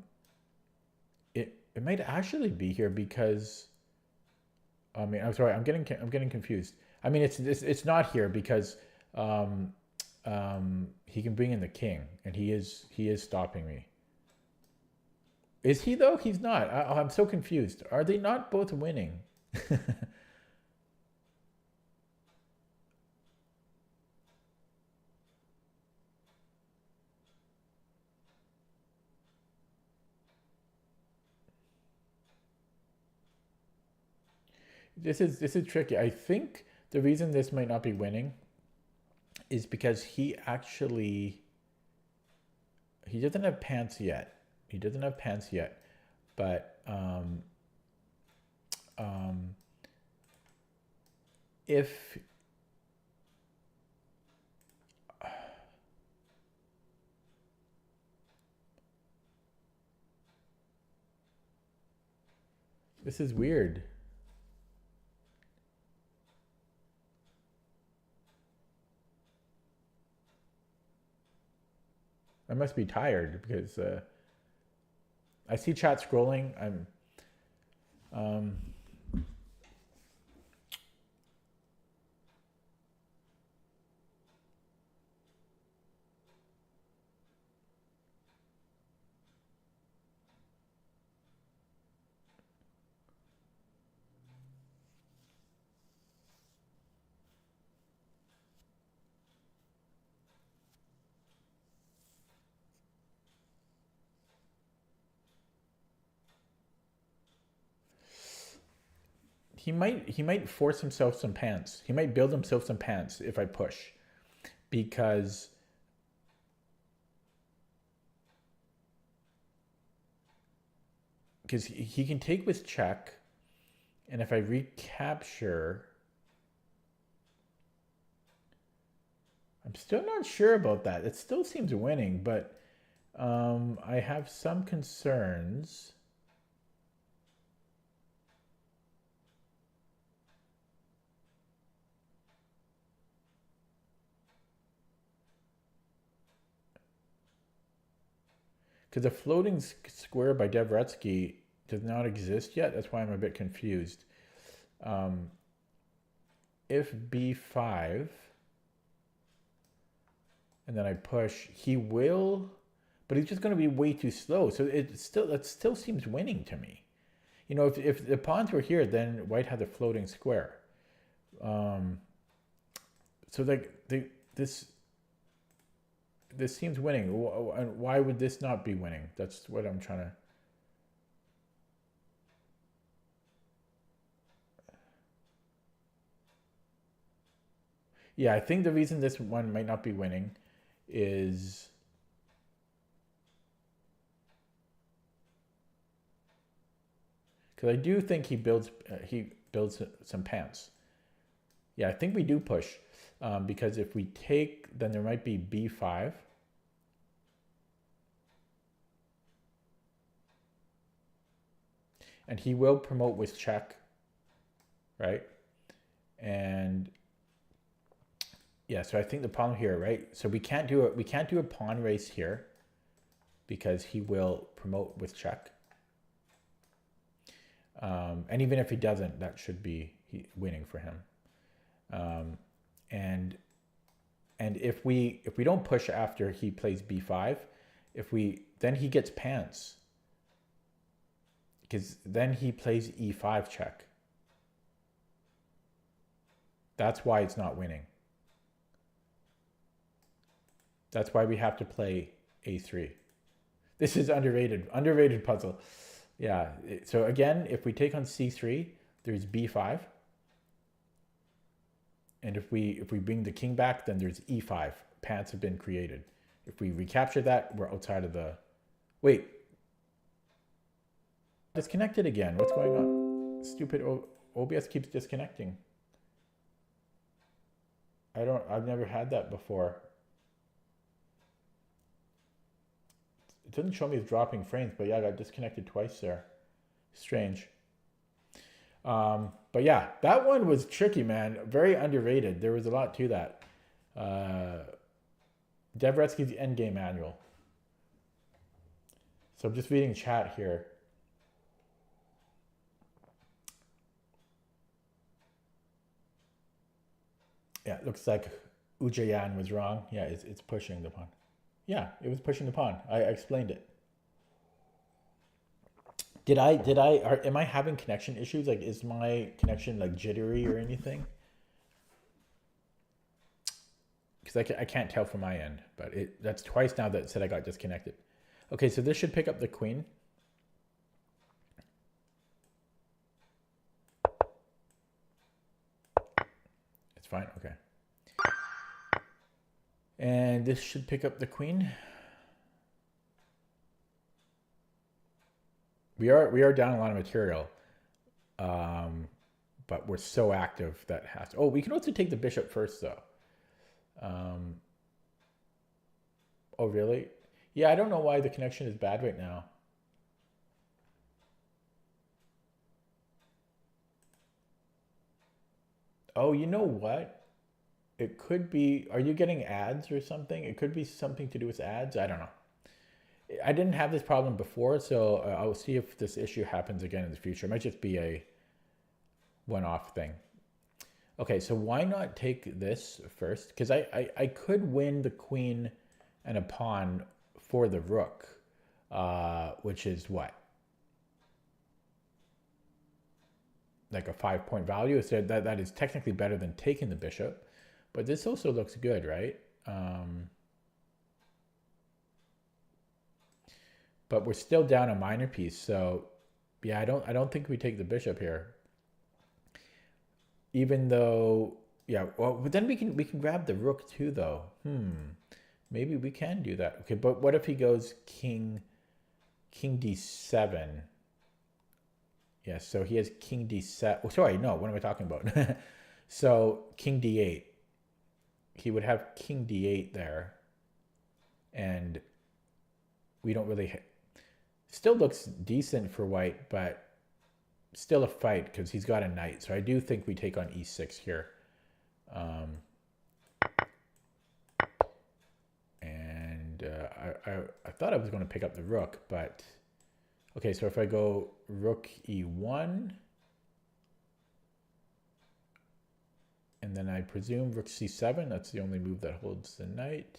it might actually be here because I mean, I'm sorry, I'm getting confused. I mean, it's not here because um, he can bring in the king, and he is stopping me. Is he though? He's not. I'm so confused. Are they not both winning? This is tricky. I think the reason this might not be winning is because he doesn't have pants yet. He doesn't have pants yet, but um, if this is weird. I must be tired because I see chat scrolling. Um, he might force himself some pants. He might build himself some pants if I push, because he can take with check, and if I recapture, I'm still not sure about that. It still seems winning, but I have some concerns. Because the floating square by Dvoretsky does not exist yet. That's why I'm a bit confused. Um, if b5, and then I push, he will, but he's just going to be way too slow. So that still seems winning to me. You know, if the pawns were here, then white had a floating square. So like this seems winning. And why would this not be winning? That's what I'm trying to. Yeah, I think the reason this one might not be winning is because I do think he builds some pants. Yeah, I think we do push because if we take, then there might be b5. And he will promote with check, right? And yeah, so I think the problem here, right? So we can't do a pawn race here because he will promote with check. And even if he doesn't, that should be winning for him. And if we don't push after he plays b5, then he gets pants, because then he plays e5 check. That's why it's not winning. That's why we have to play a3. This is underrated puzzle. Yeah, so again, if we take on c3, there's b5. And if we bring the king back, then there's e5. Pants have been created. If we recapture that, we're outside of the... Wait. Disconnected again. What's going on? Stupid OBS keeps disconnecting. I've never had that before. It doesn't show me it's dropping frames, but yeah, I got disconnected twice there. Strange. But yeah, that one was tricky, man. Very underrated. There was a lot to that. Dvoretsky's Endgame Manual. So I'm just reading chat here. Yeah, it looks like Ujayan was wrong. Yeah, it's pushing the pawn. Yeah, it was pushing the pawn. I explained it. Am I having connection issues? Like, is my connection like jittery or anything? Because I can't tell from my end, but that's twice now that it said I got disconnected. Okay, so this should pick up the queen. It's fine, okay. And this should pick up the queen. We are down a lot of material, but we're so active that has to... Oh, we can also take the bishop first, though. Oh, really? Yeah, I don't know why the connection is bad right now. Oh, you know what? It could be... Are you getting ads or something? It could be something to do with ads. I don't know. I didn't have this problem before, so I'll see if this issue happens again in the future. It might just be a one-off thing. Okay, so why not take this first? Because I could win the queen and a pawn for the rook, which is what? Like a 5-point value. So that is technically better than taking the bishop. But this also looks good, right? But we're still down a minor piece, so yeah, I don't think we take the bishop here. Even though, yeah, well, but then we can grab the rook too, though. Maybe we can do that. Okay, but what if he goes king d7? Yeah, so he has king d7. Oh, sorry, no, what am I talking about? So king d8. He would have king d8 there, and we don't really... Still looks decent for white, but still a fight because he's got a knight. So I do think we take on e6 here. I thought I was going to pick up the rook, but... Okay, so if I go rook e1, and then I presume rook c7, that's the only move that holds the knight.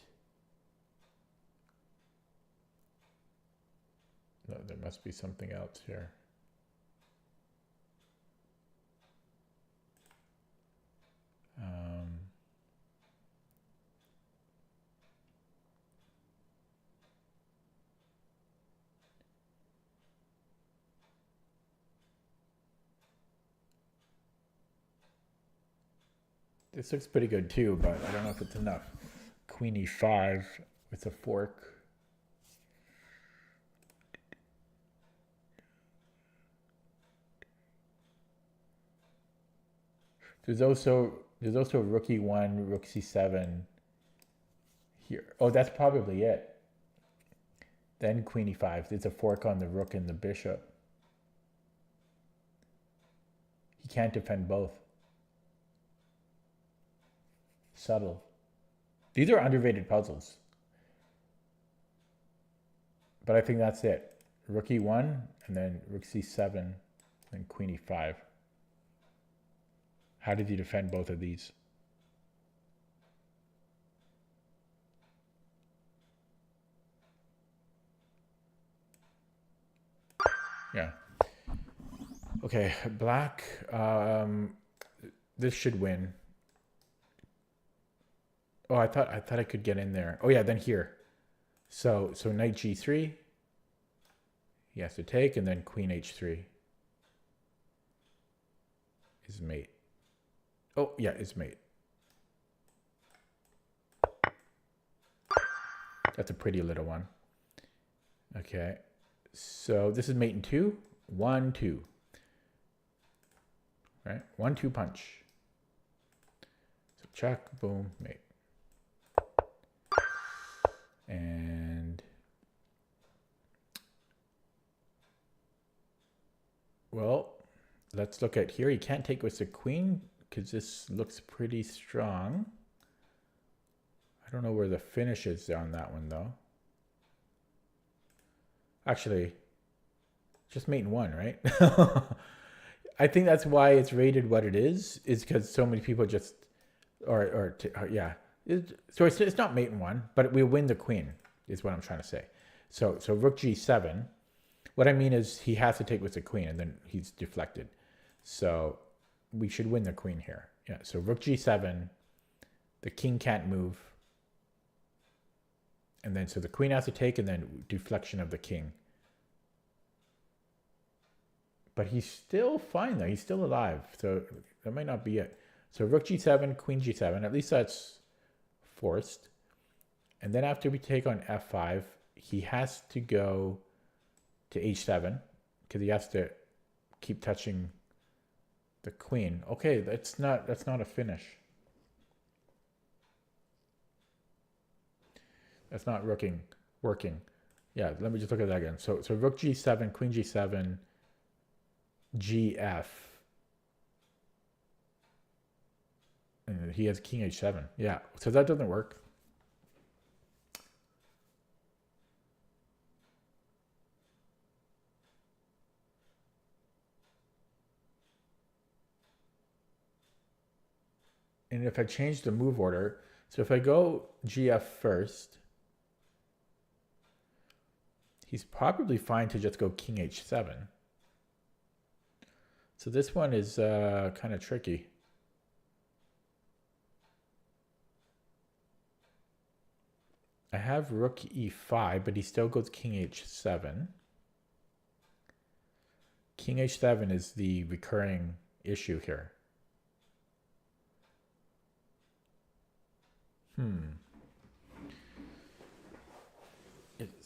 No, there must be something else here. This looks pretty good too, but I don't know if it's enough. Queen e5 with a fork. There's also rook e1, rook c7 here. Oh, that's probably it. Then queen e5. There's a fork on the rook and the bishop. He can't defend both. Subtle. These are underrated puzzles. But I think that's it. Rook e1, and then rook c7, and queen e5. How did you defend both of these? Yeah. Okay, black. This should win. Oh, I thought I could get in there. Oh yeah, then here. So knight g3. He has to take, and then queen h3 is mate. Oh yeah, is mate. That's a pretty little one. Okay, so this is mate in 2. 1, 2. Right, 1, 2 punch. So check, boom, mate. And well, let's look at here. He can't take with the queen because this looks pretty strong. I don't know where the finish is on that one though. Actually, just mate in 1, right? I think that's why it's rated what it is because so many people just, yeah. So it's not mate in 1, but we win the queen is what I'm trying to say. So rook g7. What I mean is he has to take with the queen and then he's deflected. So we should win the queen here. Yeah. So rook g7. The king can't move. And then so the queen has to take and then deflection of the king. But he's still fine though. He's still alive. So that might not be it. So rook g7, queen g7. At least that's forced. And then after we take on f5, he has to go to h7 because he has to keep touching the queen. Okay, that's not a finish. That's not working. Yeah, let me just look at that again. So rook g7, queen g7, gf. And he has king h7. Yeah, so that doesn't work. And if I change the move order, so if I go gf first, he's probably fine to just go king h7. So this one is kind of tricky. I have rook e5, but he still goes king h7. King h7 is the recurring issue here.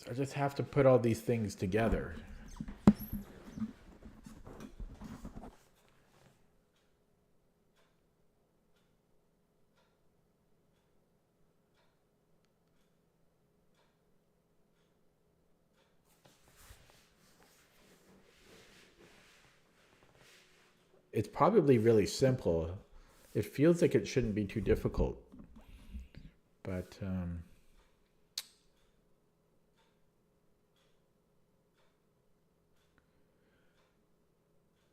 I just have to put all these things together. It's probably really simple. It feels like it shouldn't be too difficult. But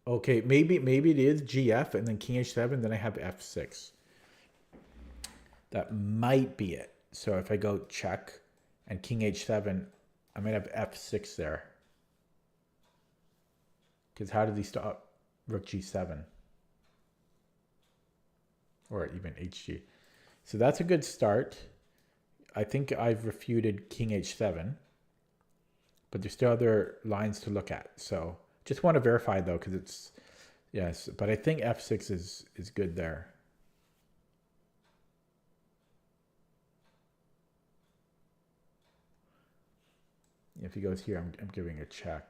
okay, maybe it is gf and then king h7, then I have f6. That might be it. So if I go check and king h7, I might have f6 there. Because how did he stop rook g7? Or even hg. So that's a good start. I think I've refuted king h7. But there's still other lines to look at. So just want to verify though, because it's, yes, but I think f6 is good there. If he goes here, I'm giving a check.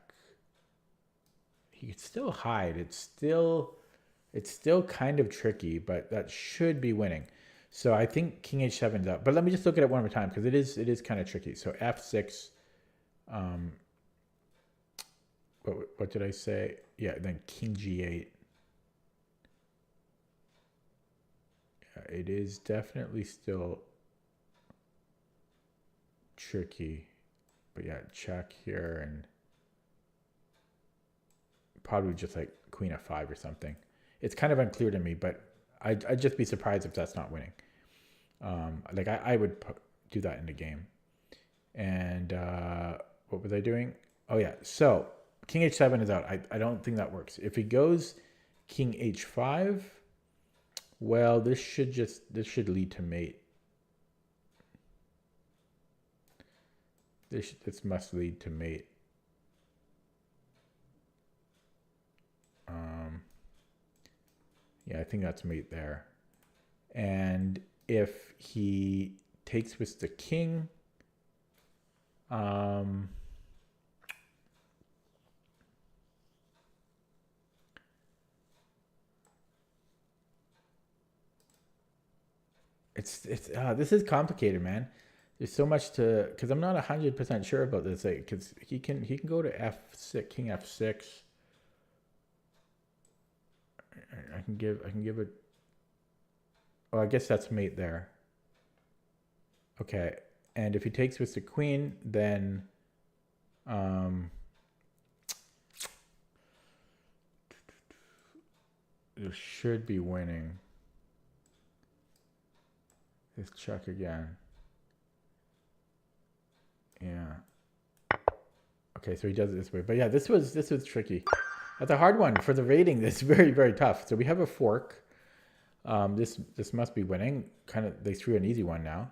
He could still hide. It's still kind of tricky, but that should be winning. So I think king h7 is up. But let me just look at it one more time because it is kind of tricky. So f6. What did I say? Yeah, then king g8. Yeah, it is definitely still tricky. But yeah, check here and probably just like queen f5 or something. It's kind of unclear to me, but I'd just be surprised if that's not winning. Like I would do that in the game. And what was I doing? Oh yeah, so king h7 is out. I don't think that works. If he goes king h5, well, this should lead to mate. This must lead to mate. Yeah, I think that's mate there. And if he takes with the king, it's this is complicated, man. There's so much to, because I'm not 100% sure about this. Like, because he can go to f6, king f6. I can give it. Oh, I guess that's mate there. Okay, and if he takes with the queen, then you should be winning. Let's check again. Yeah. Okay, so he does it this way. But yeah, this was tricky. That's a hard one for the rating. It's very, very tough. So we have a fork. This must be winning. Kind of, they threw an easy one now.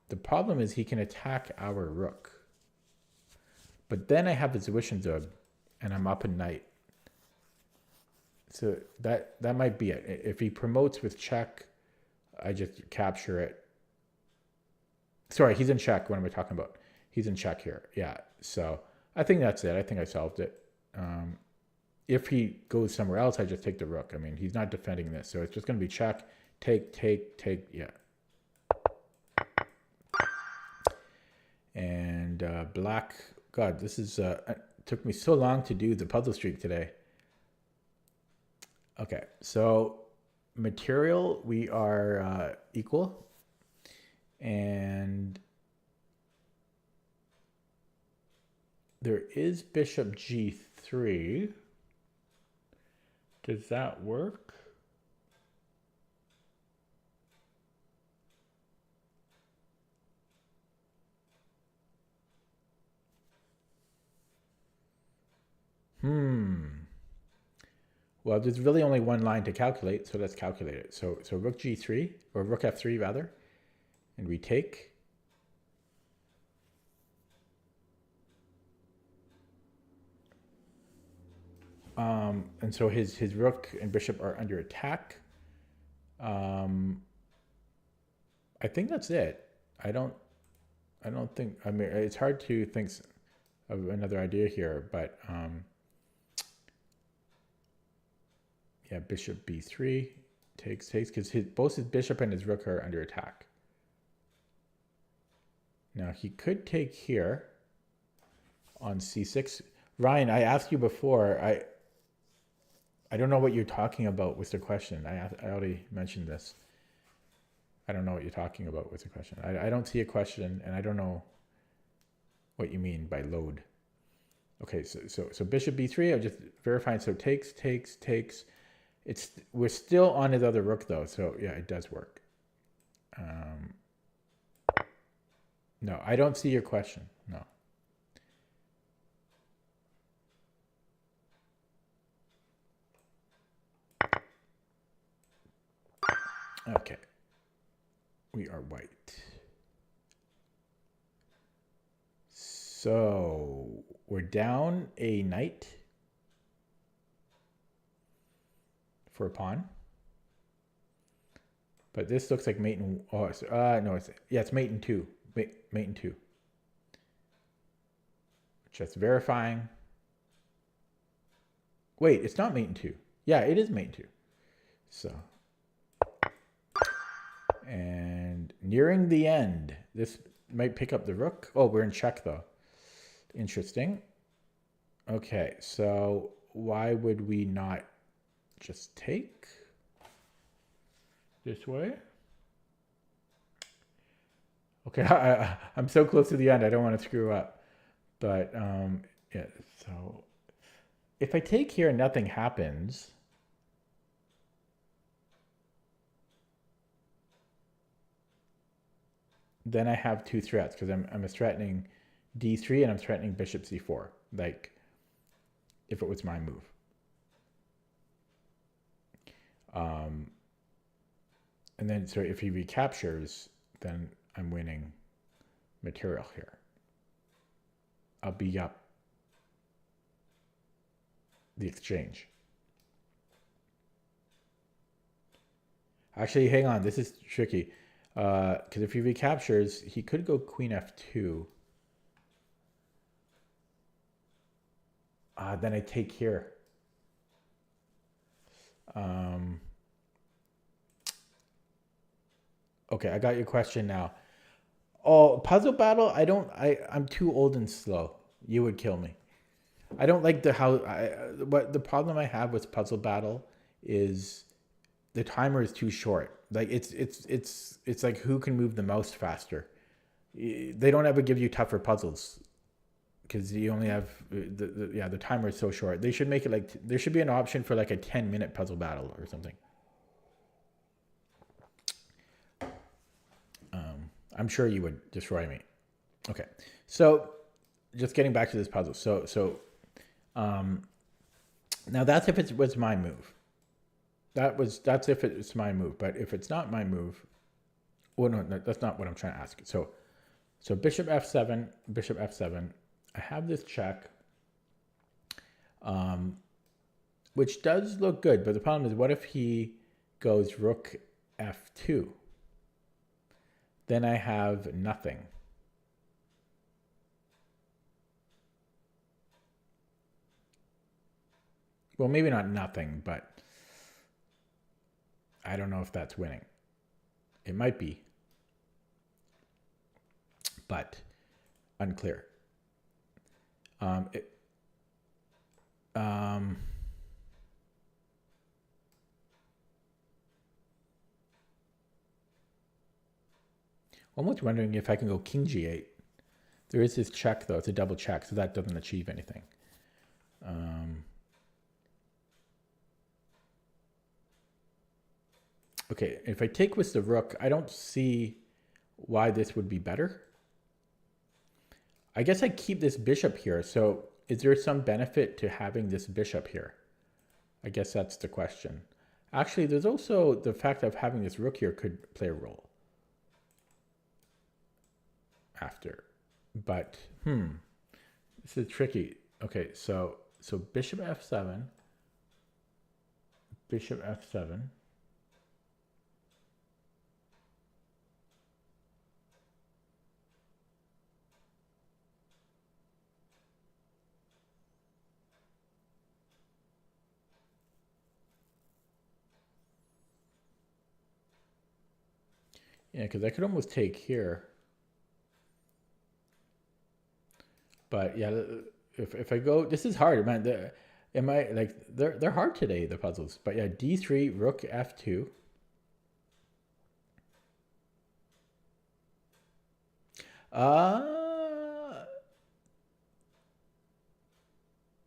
The problem is he can attack our rook. But then I have a Zwischenzug, and I'm up in knight. So that might be it. If he promotes with check, I just capture it. Sorry, he's in check. What am I talking about? He's in check here. Yeah. So I think that's it. I think I solved it. If he goes somewhere else, I just take the rook. I mean, he's not defending this. So it's just going to be check, take. Yeah. And black. God, this is it took me so long to do the puzzle streak today. Okay, so material, we are equal. And there is bishop g3. Does that work? Well, there's really only one line to calculate, so let's calculate it. So rook g3, or rook f3 rather, and we take. And so his rook and bishop are under attack. I think that's it. I don't think, I mean, it's hard to think of another idea here, but yeah, bishop b3 takes, because both his bishop and his rook are under attack. Now he could take here on c6. Ryan, I asked you before, I don't know what you're talking about with the question. I already mentioned this. I don't know what you're talking about with the question. I don't see a question, and I don't know what you mean by load. Okay, so bishop b3, I'm just verifying. So takes. We're still on his other rook though, so yeah, it does work. No, I don't see your question. No. Okay. We are white. So we're down a knight for a pawn. But this looks like mate in, oh, no, it's mate in 2. Mate in 2. Just verifying. Wait, it's not mate in 2. Yeah, it is mate in 2. So, and nearing the end, this might pick up the rook. Oh, we're in check though. Interesting. Okay, so why would we not just take this way? Okay, I'm so close to the end. I don't want to screw up. But yeah, so if I take here and nothing happens, then I have two threats because I'm threatening d3 and I'm threatening bishop c4, like if it was my move. And then so if he recaptures, then I'm winning material here. I'll be up the exchange. Actually, hang on. This is tricky. Because if he recaptures, he could go queen f2. Then I take here. Okay, I got your question now. Oh, puzzle battle. I'm too old and slow. You would kill me. I don't like what the problem I have with puzzle battle is the timer is too short. Like it's like who can move the mouse faster. They don't ever give you tougher puzzles because you only have the timer is so short. They should make it like there should be an option for like a 10-minute puzzle battle or something. I'm sure you would destroy me. Okay, so just getting back to this puzzle. So now that's if it was my move. That's if it's my move. But if it's not my move, well, no, that's not what I'm trying to ask. So bishop f7, bishop f7. I have this check, which does look good. But the problem is, what if he goes rook f2? Then I have nothing. Well, maybe not nothing, but I don't know if that's winning. It might be, but unclear. Almost wondering if I can go king g8. There is this check, though. It's a double check, so that doesn't achieve anything. Okay, if I take with the rook, I don't see why this would be better. I guess I keep this bishop here. So is there some benefit to having this bishop here? I guess that's the question. Actually, there's also the fact of having this rook here could play a role after. But, this is tricky. Okay, so bishop f7, bishop f7. Yeah, because I could almost take here. But yeah, if I go, this is hard, man. They're hard today, the puzzles. But yeah, d3, rook f2.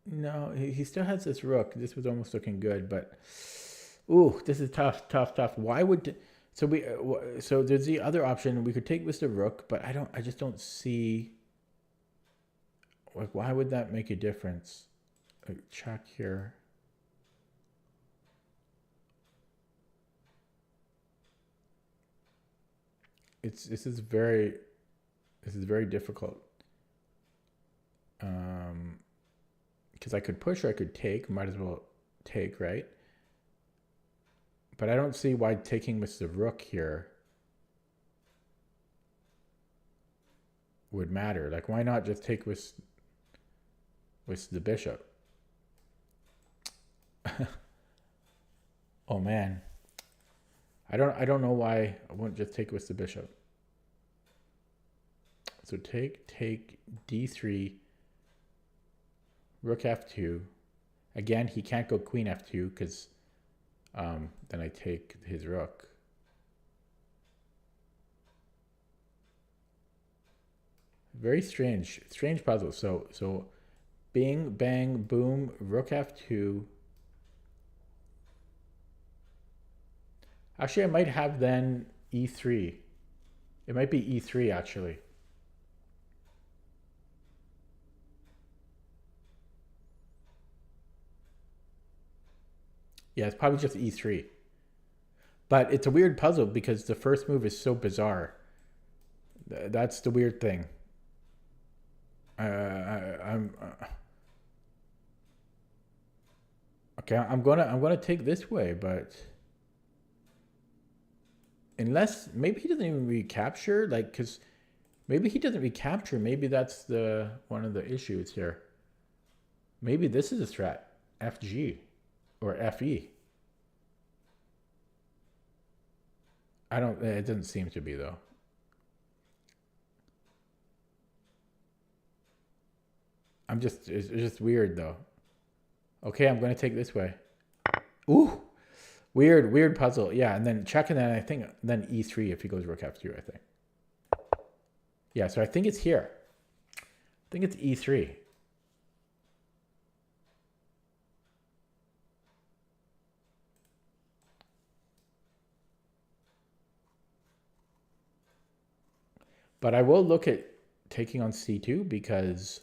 No, he still has this rook. This was almost looking good, but ooh, this is tough. Why would so there's the other option. We could take with the rook, but I just don't see. Like, why would that make a difference? Like, check here. This is very difficult. Because I could push or I could take. Might as well take, right? But I don't see why taking with the rook here would matter. Like, why not just take with the bishop? Oh man, I don't know why I won't just take with the bishop. So take d3, rook f2. Again, he can't go queen f2 because then I take his rook. Very strange puzzle. So bing, bang, boom, rook f2. Actually, I might have then e3. It might be e3, actually. Yeah, it's probably just e3. But it's a weird puzzle because the first move is so bizarre. That's the weird thing. I'm okay. I'm gonna take this way, but unless maybe he doesn't even recapture, like, because maybe he doesn't recapture. Maybe that's the one of the issues here. Maybe this is a strat, FG or FE. I don't. It doesn't seem to be though. It's just weird though. Okay, I'm gonna take this way. Ooh, weird puzzle. Yeah, and then check, and then I think then E3 if he goes rook F2. I think. Yeah, so I think it's here. I think it's E3. But I will look at taking on C2 because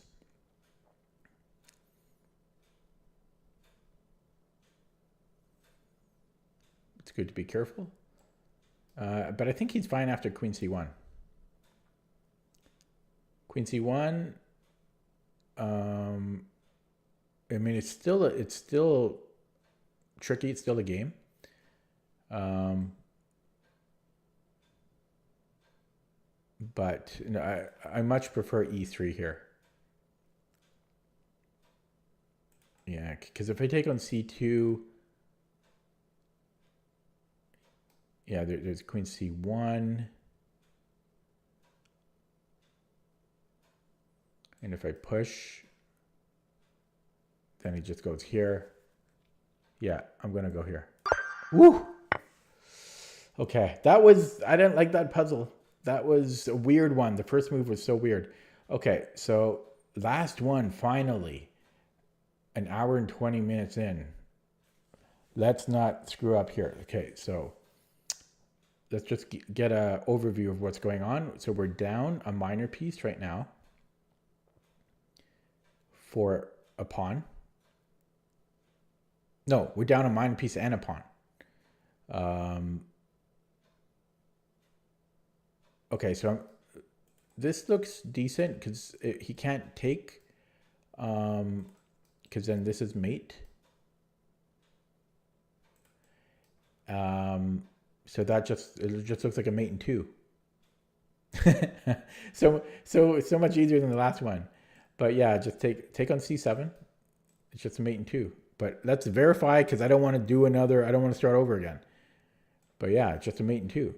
it's good to be careful. But I think he's fine after Queen C1. Queen C1. I mean, it's still tricky. It's still a game. But you know, I much prefer E3 here. Yeah, because if I take on C2, yeah, there's Queen C1. And if I push, then he just goes here. Yeah, I'm going to go here. Woo! Okay, I didn't like that puzzle. That was a weird one. The first move was so weird. Okay, so last one, finally. An hour and 20 minutes in. Let's not screw up here. Okay, so let's just get an overview of what's going on. So we're down a minor piece right now for a pawn. No, we're down a minor piece and a pawn. Okay, so this looks decent because he can't take, because then this is mate. So it just looks like a mate in 2. so much easier than the last one. But yeah, just take on C7. It's just a mate in 2. But let's verify because I don't want to do another. I don't want to start over again. But yeah, it's just a mate in 2.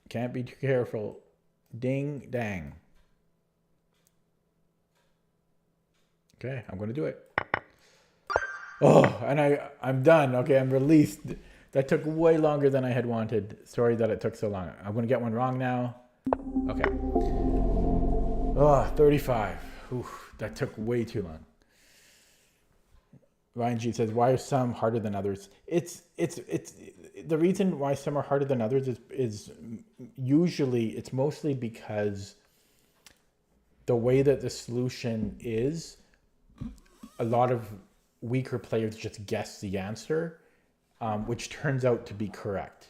Can't be too careful. Ding dang. Okay, I'm going to do it. Oh, and I'm done. Okay, I'm released. That took way longer than I had wanted. Sorry that it took so long. I'm going to get one wrong now. Okay. Oh, 35. Oof, that took way too long. Ryan G says, why are some harder than others? It's the reason why some are harder than others is usually it's mostly because the way that the solution is, a lot of weaker players just guess the answer, which turns out to be correct.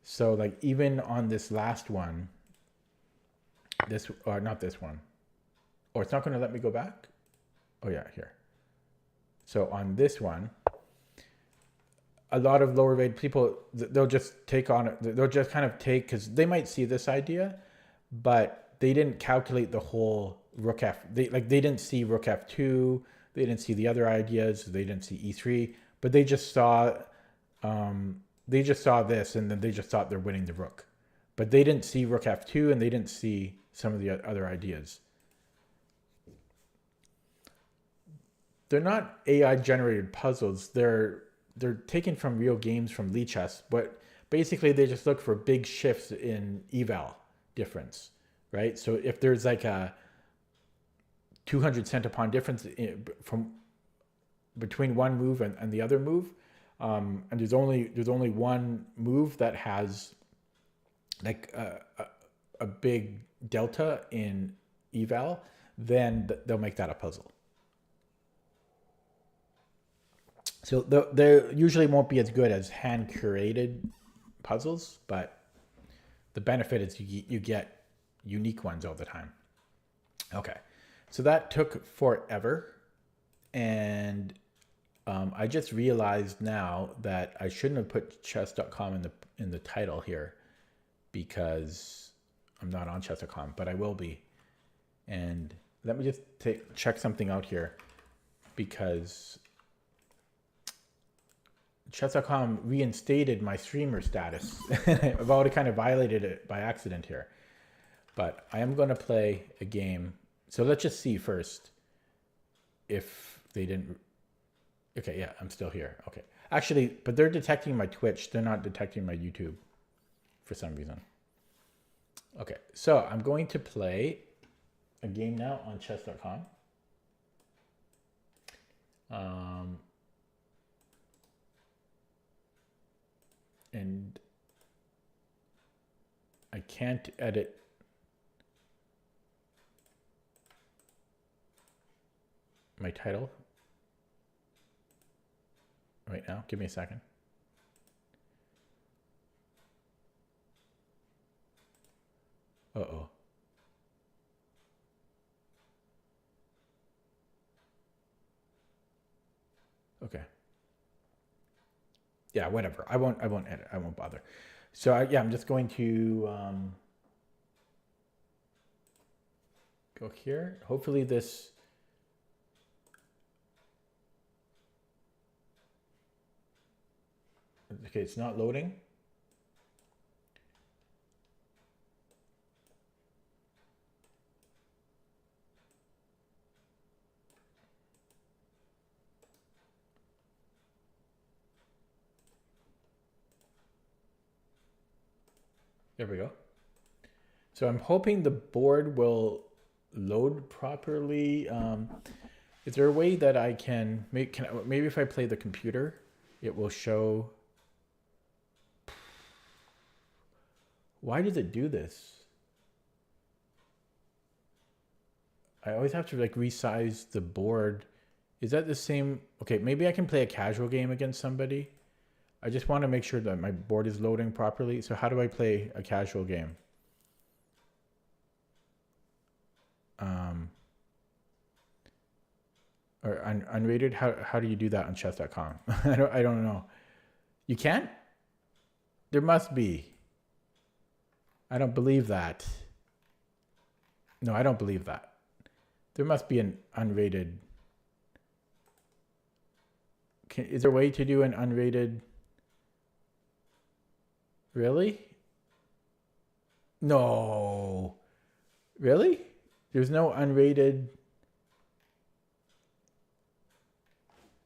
So like even on this last one, not this one. Oh, it's not going to let me go back? Oh yeah, here. So on this one, a lot of lower rated people, they'll just take on it. They'll just kind of take, because they might see this idea, but they didn't calculate the whole rook F. They didn't see rook F2. They didn't see the other ideas. They didn't see E3, but they just saw this, and then they just thought they're winning the rook. But they didn't see rook F2, and they didn't see some of the other ideas. They're not AI generated puzzles. They're taken from real games from Lichess, but basically they just look for big shifts in eval difference, right? So if there's like a 200 centipon difference from between one move and the other move, and there's only one move that has like a big delta in eval, then they'll make that a puzzle. So they usually won't be as good as hand curated puzzles, but the benefit is you get unique ones all the time. Okay, so that took forever, and I just realized now that I shouldn't have put chess.com in the title here, because I'm not on chess.com, but I will be. And let me just check something out here, because chess.com reinstated my streamer status. I've already kind of violated it by accident here. But I am going to play a game. So let's just see first if they didn't. Okay, yeah, I'm still here. Okay. Actually, but they're detecting my Twitch. They're not detecting my YouTube for some reason. Okay, so I'm going to play a game now on chess.com. And I can't edit my title right now. Give me a second. Uh-oh. Okay. Yeah, whatever. I won't edit. I won't bother. So I'm just going to go here. Hopefully this. Okay, it's not loading. There we go. So I'm hoping the board will load properly. Is there a way that I can make, maybe if I play the computer, it will show. Why does it do this? I always have to like resize the board. Is that the same? Okay, maybe I can play a casual game against somebody. I just want to make sure that my board is loading properly. So how do I play a casual game? Or unrated? How do you do that on chess.com? I don't know. You can't? There must be. I don't believe that. No, I don't believe that. There must be an unrated. Is there a way to do an unrated? Really? No. Really? There's no unrated.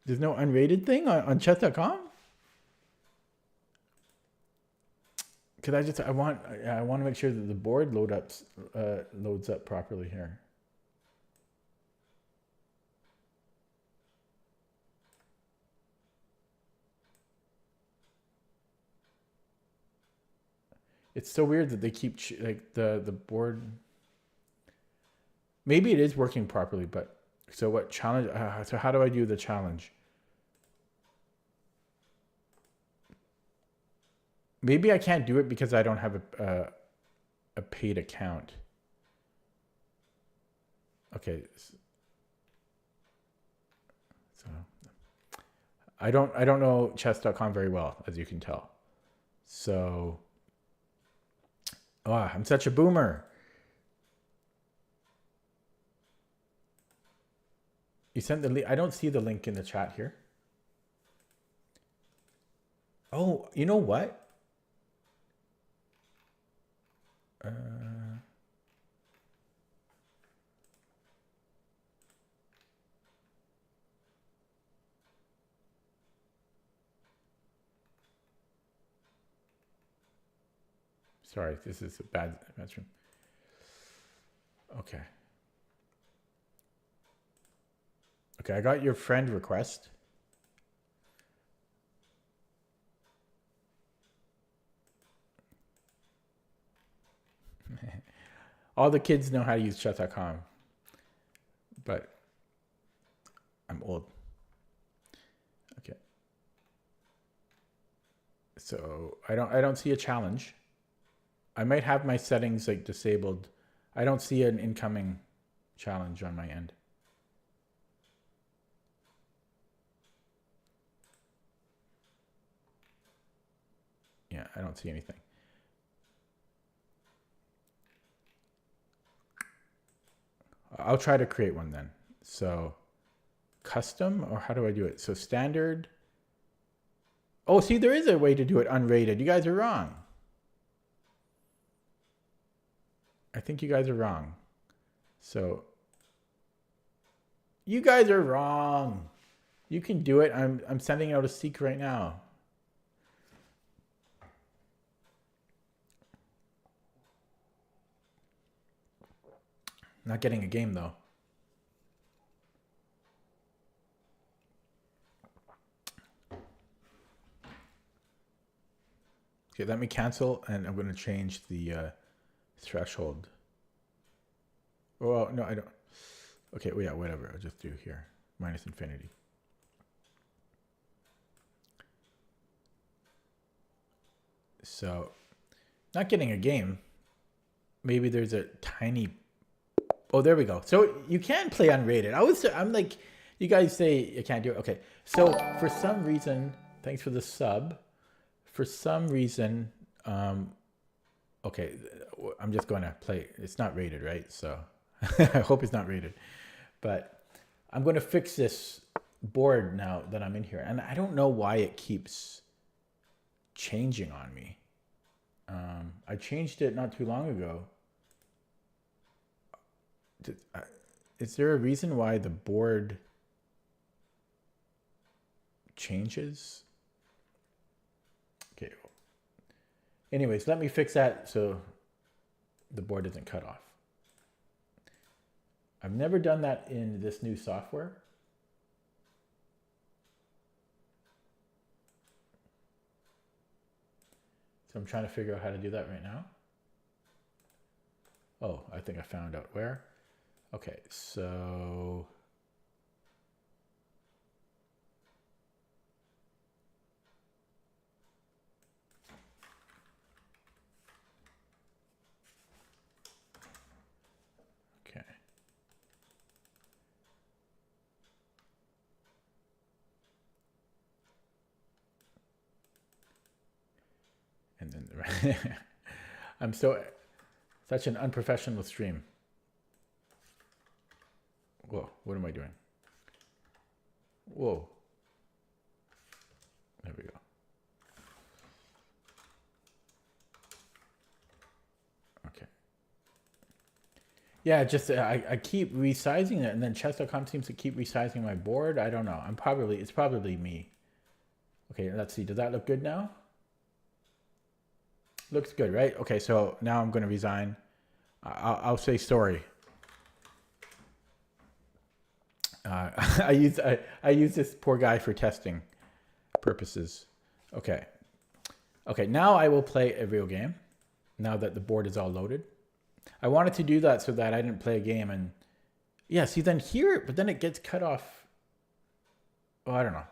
There's no unrated thing on chess.com? Because I want to make sure that the board loads up properly here. It's so weird that they keep like the board. Maybe it is working properly, but so what challenge? So how do I do the challenge? Maybe I can't do it because I don't have a paid account. Okay. So I don't know chess.com very well, as you can tell. So I'm such a boomer. You sent the link. I don't see the link in the chat here. Oh, you know what? Sorry, this is a bad stream. Okay. Okay, I got your friend request. All the kids know how to use chess.com, but I'm old. Okay. So I don't see a challenge. I might have my settings like disabled. I don't see an incoming challenge on my end. Yeah, I don't see anything. I'll try to create one then. So custom, or how do I do it? So standard. Oh, see, there is a way to do it unrated. You guys are wrong. I think you guys are wrong. So you guys are wrong. You can do it. I'm sending out a seek right now. Not getting a game though. Okay, let me cancel, and I'm going to change the threshold. Oh, no, I don't. Okay, well, yeah, whatever. I'll just do here. Minus infinity. So, not getting a game. Maybe there's a tiny... Oh, there we go. So, you can play unrated. I'm like... You guys say you can't do it. Okay, so for some reason... Thanks for the sub. For some reason... okay, I'm just going to play. It's not rated, right? So I hope it's not rated. But I'm going to fix this board now that I'm in here. And I don't know why it keeps changing on me. I changed it not too long ago. Is there a reason why the board changes? Okay. Anyways, let me fix that so the board isn't cut off. I've never done that in this new software. So I'm trying to figure out how to do that right now. Oh, I think I found out where. Okay, so... Okay. And then I'm such an unprofessional stream. Whoa, what am I doing? Whoa. There we go. Okay. Yeah, just I keep resizing it, and then chess.com seems to keep resizing my board. I don't know. It's probably me. Okay, let's see. Does that look good now? Looks good, right? Okay, so now I'm going to resign. I'll say sorry. I use this poor guy for testing purposes. Okay. Okay, now I will play a real game. Now that the board is all loaded. I wanted to do that so that I didn't play a game and... Yeah, see, then here, but then it gets cut off. Oh, I don't know.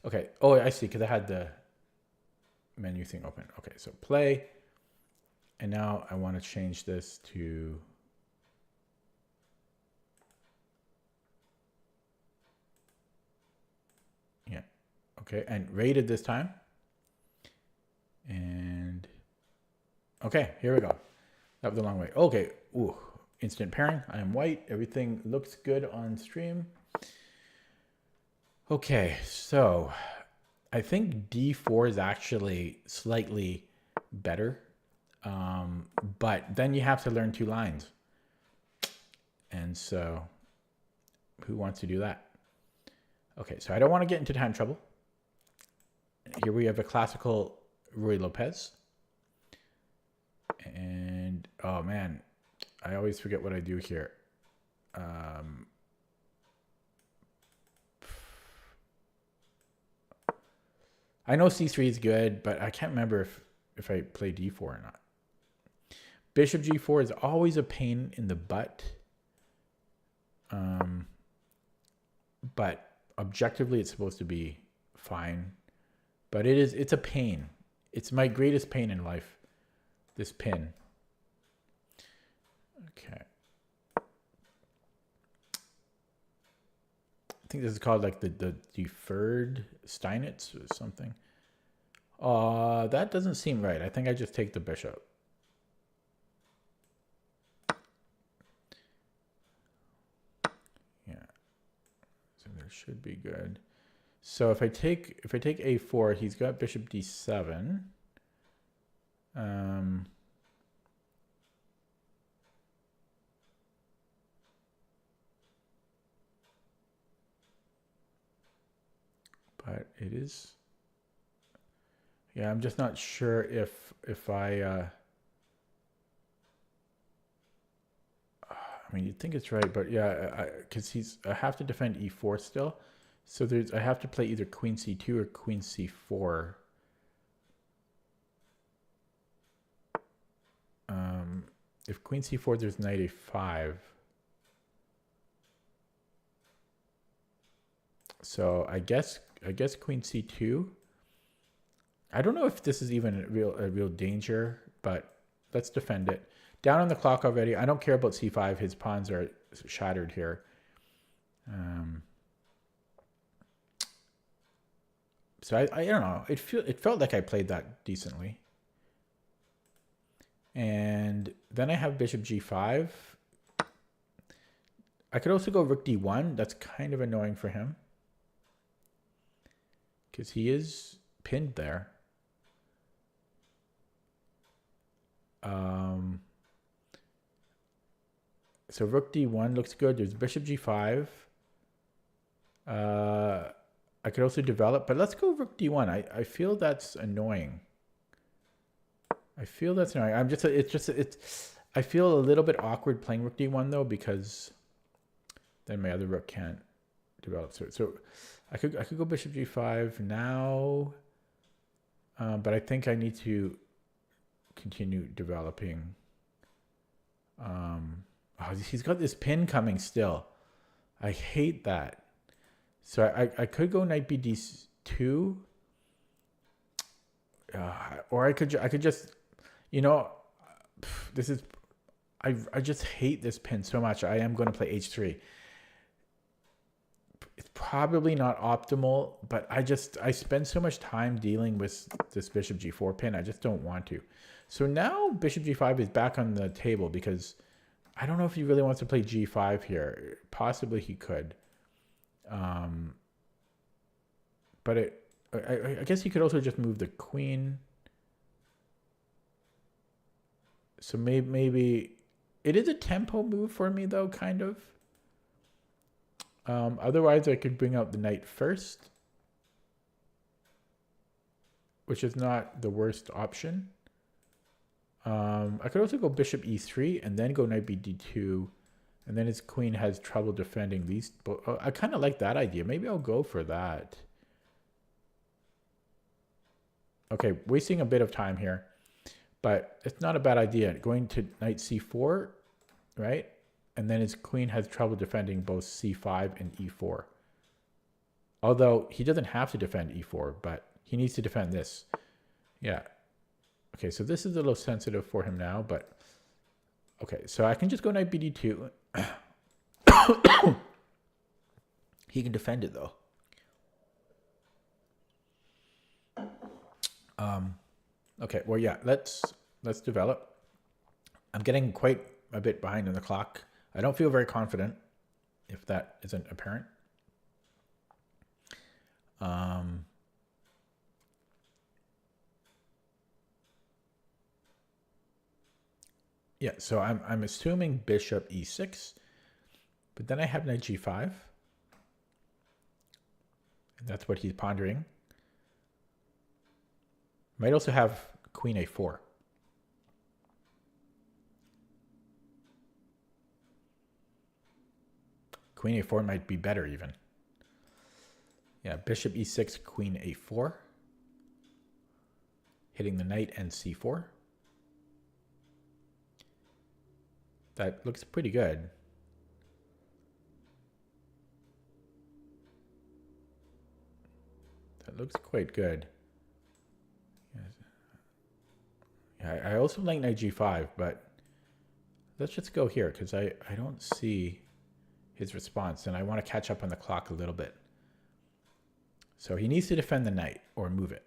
Okay. Oh, I see, because I had the menu thing open. Okay, so play. And now I want to change this to... Yeah. Okay, and rated this time. And... Okay, here we go. That was a long way. Okay. Ooh, instant pairing. I am white. Everything looks good on stream. Okay, so I think D4 is actually slightly better. But then you have to learn 2 lines. And so who wants to do that? Okay, so I don't want to get into time trouble. Here we have a classical Ruy Lopez. And, oh man, I always forget what I do here. I know C3 is good, but I can't remember if I play D4 or not. Bishop G4 is always a pain in the butt. But objectively, it's supposed to be fine. But it's a pain. It's my greatest pain in life, this pin. Okay. I think this is called like the deferred Steinitz or something. That doesn't seem right. I think I just take the bishop. Yeah. So that should be good. So if I take a4, he's got bishop d7. But it is, yeah, I'm just not sure if I mean, you'd think it's right, but yeah, because I have to defend e4 still. So I have to play either queen c2 or queen c4. If queen c4, there's knight a5. So I guess queen c2. I don't know if this is even a real danger, but let's defend it. Down on the clock already. I don't care about c5. His pawns are shattered here. So I don't know. It felt like I played that decently. And then I have bishop g5. I could also go rook d1. That's kind of annoying for him, because he is pinned there. So rook d1 looks good. There's bishop g5. I could also develop, but let's go rook d1. I feel that's annoying. I feel that's annoying. I feel a little bit awkward playing rook d1 though, because then my other rook can't develop. So I could go bishop g5 now, but I think I need to continue developing. Oh, he's got this pin coming still. I hate that. So I could go knight bd2, or I could just, you know, this is, I just hate this pin so much. I am going to play h3. It's probably not optimal, but I spend so much time dealing with this bishop g4 pin. I just don't want to. So now bishop g5 is back on the table, because I don't know if he really wants to play g5 here. Possibly he could. But I guess he could also just move the queen. So maybe it is a tempo move for me though, kind of. Otherwise I could bring out the knight first, which is not the worst option. I could also go bishop e3 and then go knight bd2, and then his queen has trouble defending these. I kind of like that idea. Maybe I'll go for that. Okay, wasting a bit of time here, but it's not a bad idea. Going to knight c4, right? And then his queen has trouble defending both c5 and e4. Although he doesn't have to defend e4, but he needs to defend this. Yeah. Okay, so this is a little sensitive for him now, but okay, so I can just go knight bd2. He can defend it though. Okay, well, yeah, let's develop. I'm getting quite a bit behind on the clock. I don't feel very confident, if that isn't apparent. Yeah, so I'm assuming bishop e6, but then I have knight g5. And that's what he's pondering. Might also have queen a4. Queen a4 might be better even. Yeah, bishop e6, queen a4. Hitting the knight and c4. That looks pretty good. That looks quite good. Yes. also like knight g5, but let's just go here because I don't see his response, and I want to catch up on the clock a little bit. So he needs to defend the knight or move it.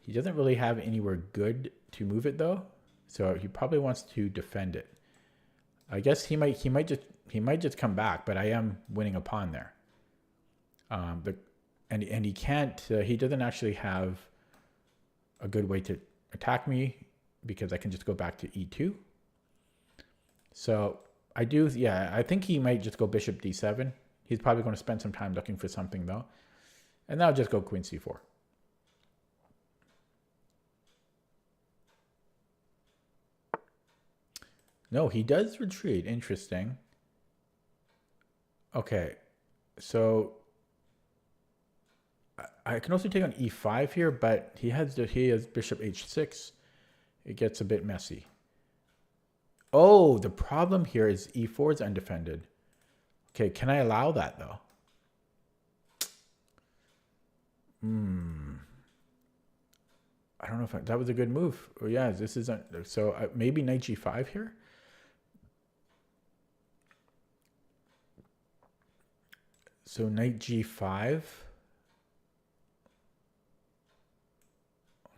He doesn't really have anywhere good to move it though, so he probably wants to defend it. I guess he might just come back, but I am winning a pawn there. And he can't. He doesn't actually have a good way to attack me because I can just go back to e2. So I do. Yeah, I think he might just go bishop d7. He's probably going to spend some time looking for something though, and then I'll just go queen c4. No, he does retreat. Interesting. Okay, so I can also take on e5 here, but he has bishop h6. It gets a bit messy. Oh, the problem here is e4 is undefended. Okay, can I allow that though? I don't know if that was a good move. Oh yeah, this isn't. So maybe knight g5 here. So knight g5.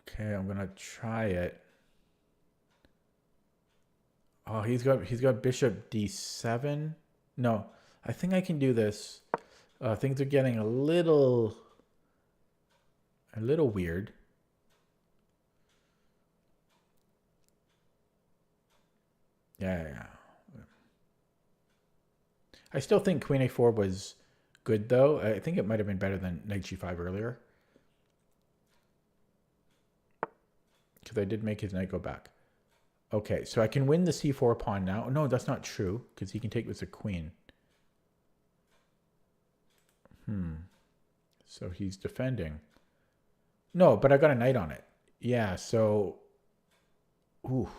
Okay, I'm gonna try it. Oh, he's got bishop d7. No, I think I can do this. Things are getting a little weird. Yeah. I still think queen a4 was good though. I think it might have been better than knight g5 earlier. Because I did make his knight go back. Okay, so I can win the c4 pawn now. No, that's not true, because he can take with the queen. So he's defending. No, but I got a knight on it. Yeah, so... Ooh.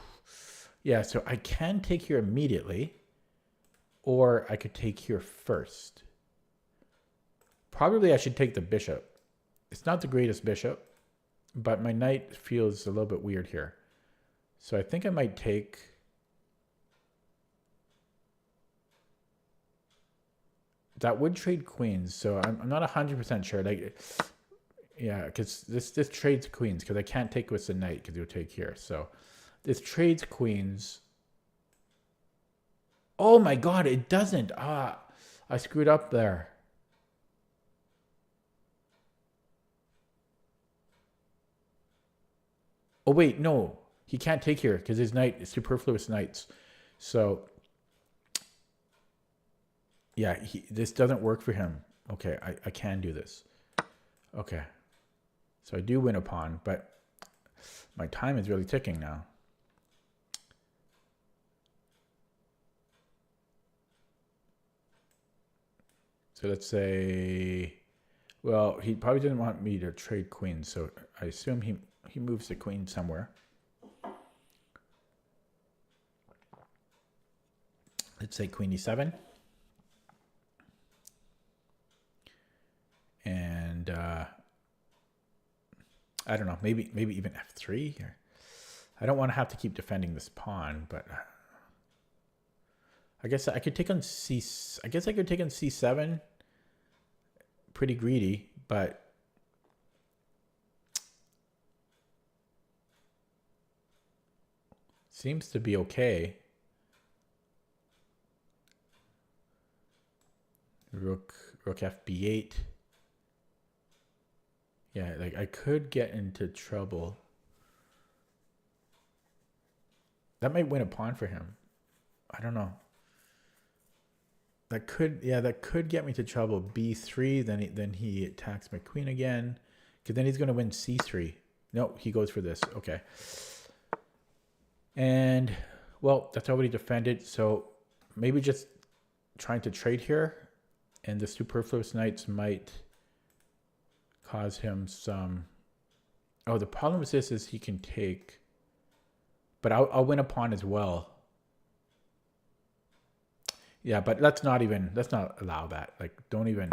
Yeah, so I can take here immediately, or I could take here first. Probably I should take the bishop. It's not the greatest bishop, but my knight feels a little bit weird here. So I think I might take... That would trade queens, so I'm not 100% sure. Like, yeah, because this trades queens, because I can't take with the knight, because you'll take here. So this trades queens. Oh my god, it doesn't. I screwed up there. Oh wait, no. He can't take here because his knight is superfluous knights. So yeah, this doesn't work for him. Okay, I can do this. Okay. So I do win a pawn, but my time is really ticking now. So let's say, well, he probably didn't want me to trade queens, so I assume he moves the queen somewhere. Let's say queen e7. And I don't know, maybe even f3 here. I don't want to have to keep defending this pawn, but I guess I could take on c7. Pretty greedy, but seems to be okay. Rook fb8. Yeah, like I could get into trouble. That might win a pawn for him. I don't know. That could get me to trouble. b3, then he attacks my queen again, because then he's going to win c3. No, he goes for this. Okay. And well, that's already defended. So maybe just trying to trade here, and the superfluous knights might cause him some... Oh, the problem with this is he can take, but I'll win a pawn as well. Yeah, but let's not allow that. Like, don't even...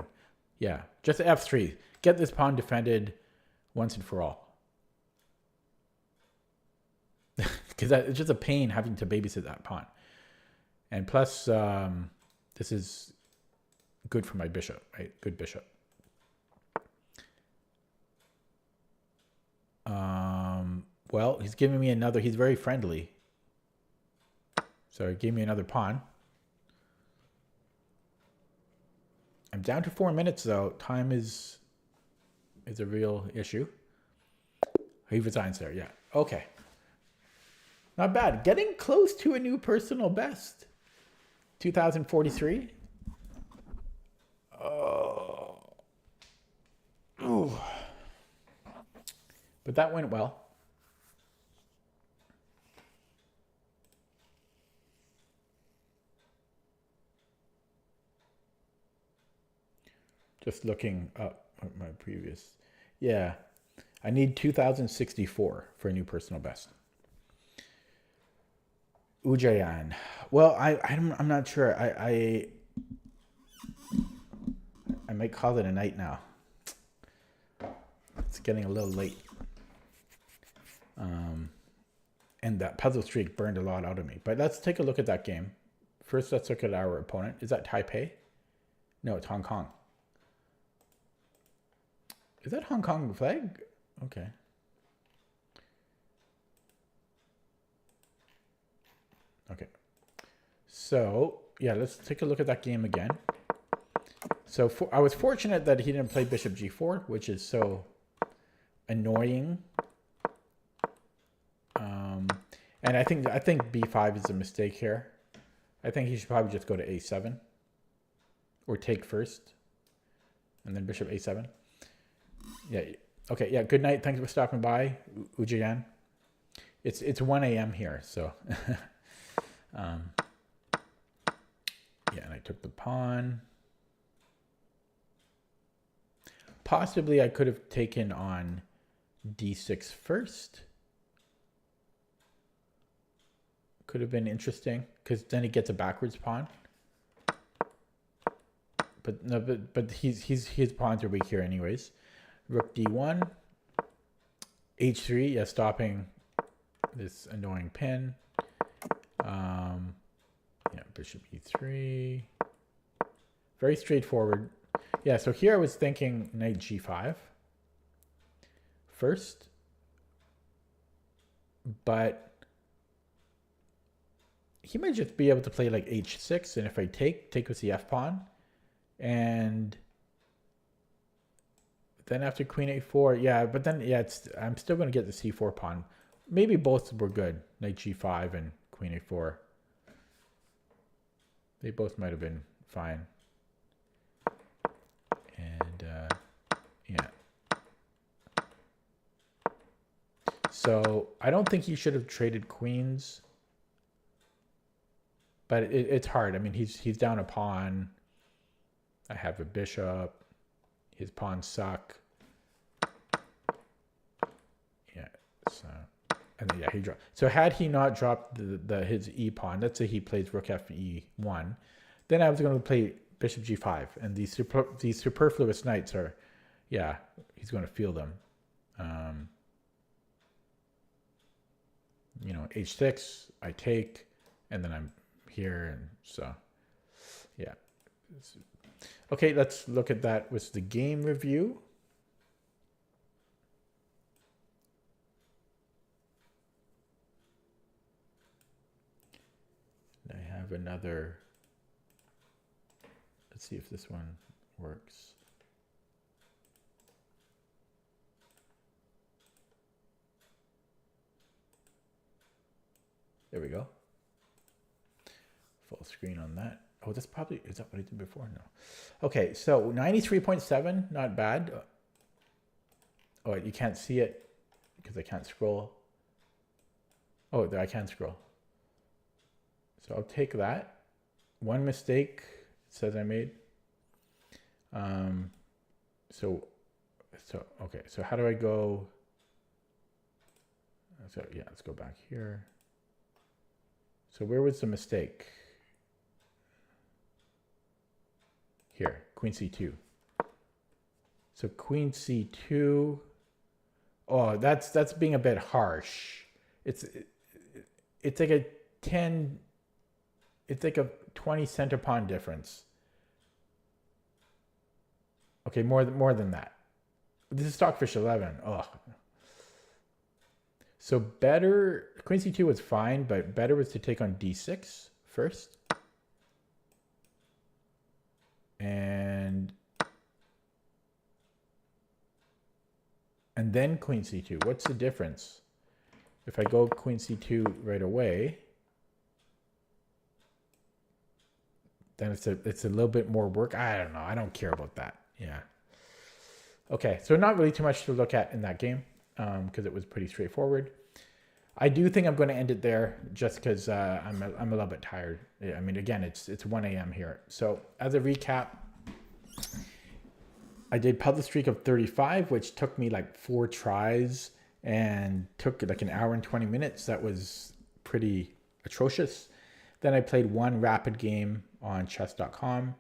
Yeah, just f3. Get this pawn defended once and for all. because it's just a pain having to babysit that pawn. And plus, this is good for my bishop, right? Good bishop. Well, he's giving me another. He's very friendly. So he gave me another pawn. I'm down to 4 minutes, though. Time is a real issue. He resigns there, yeah. Okay. Not bad. Getting close to a new personal best. 2043. Oh. Ooh. But that went well. Just looking up at my previous. Yeah. I need 2064 for a new personal best. Ujayan. Well, I'm not sure. I might call it a night now. It's getting a little late. And that puzzle streak burned a lot out of me. But let's take a look at that game. First, let's look at our opponent. Is that Taipei? No, it's Hong Kong. Is that Hong Kong flag? Okay. Okay. So, yeah, let's take a look at that game again. So I was fortunate that he didn't play bishop g4, which is so annoying. And I think b5 is a mistake here. I think he should probably just go to a7 or take first and then bishop a7. Yeah. Okay. Yeah. Good night. Thanks for stopping by, Ujayan. It's 1 a.m. here, so. Yeah, and I took the pawn. Possibly I could have taken on d6 first. Could have been interesting because then he gets a backwards pawn. But no, but his pawns are weak here anyways. Rook d1, h3, yeah, stopping this annoying pin. Yeah, bishop e3. Very straightforward. Yeah, so here I was thinking knight g5 first, but he might just be able to play like h6, and if I take with the f pawn, and then after queen a4, yeah, but then yeah, I'm still going to get the c4 pawn. Maybe both were good, knight g5 and queen a4. They both might have been fine. And yeah. So I don't think he should have traded queens, but it's hard. I mean, he's down a pawn. I have a bishop. His pawns suck. Yeah. So, and then, yeah, he dropped. So had he not dropped his e pawn, let's say he plays rook fe1, then I was going to play bishop g5, and these superfluous knights are, yeah, he's going to feel them. You know, h6, I take, and then I'm here, and so, yeah. Okay, let's look at that with the game review. I have another, let's see if this one works. There we go. Full screen on that. Oh, that's probably, is that what I did before? No. Okay, so 93.7, not bad. Oh, you can't see it because I can't scroll. Oh, there I can scroll. So I'll take that. One mistake it says I made. So okay, so how do I go? So yeah, let's go back here. So where was the mistake? Here, queen c2. So queen c2. Oh, that's being a bit harsh. it's like a 20 center pawn difference. Okay, more than that. This is Stockfish 11. Oh. So better, Queen C2 was fine, but better was to take on D6 first. And then Queen C2. What's the difference? If I go Queen C2 right away, then it's a little bit more work. I don't know. I don't care about that. Yeah. Okay, so not really too much to look at in that game because it was pretty straightforward. I do think I'm going to end it there just because I'm a little bit tired. I mean, again, it's 1 a.m. here. So as a recap, I did Puzzle Streak of 35, which took me like 4 tries and took like an hour and 20 minutes. That was pretty atrocious. Then I played one rapid game on chess.com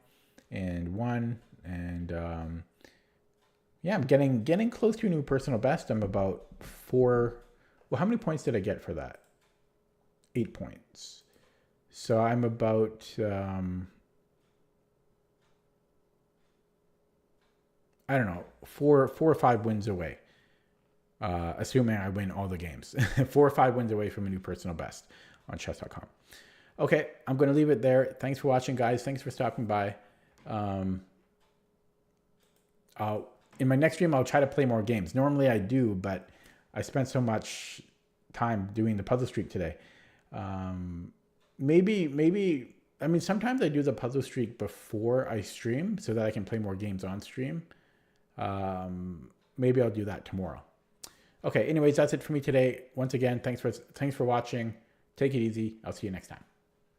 and won. And yeah, I'm getting close to a new personal best. I'm about 4. Well, how many points did I get for that? 8 points. So I'm about I don't know, 4 or 5 wins away. Assuming I win all the games. 4 or 5 wins away from a new personal best on chess.com. Okay, I'm going to leave it there. Thanks for watching, guys. Thanks for stopping by. In my next stream, I'll try to play more games. Normally I do, but I spent so much time doing the Puzzle Streak today. Maybe, I mean, sometimes I do the Puzzle Streak before I stream so that I can play more games on stream. Maybe I'll do that tomorrow. Okay, anyways, that's it for me today. Once again, thanks for watching. Take it easy. I'll see you next time.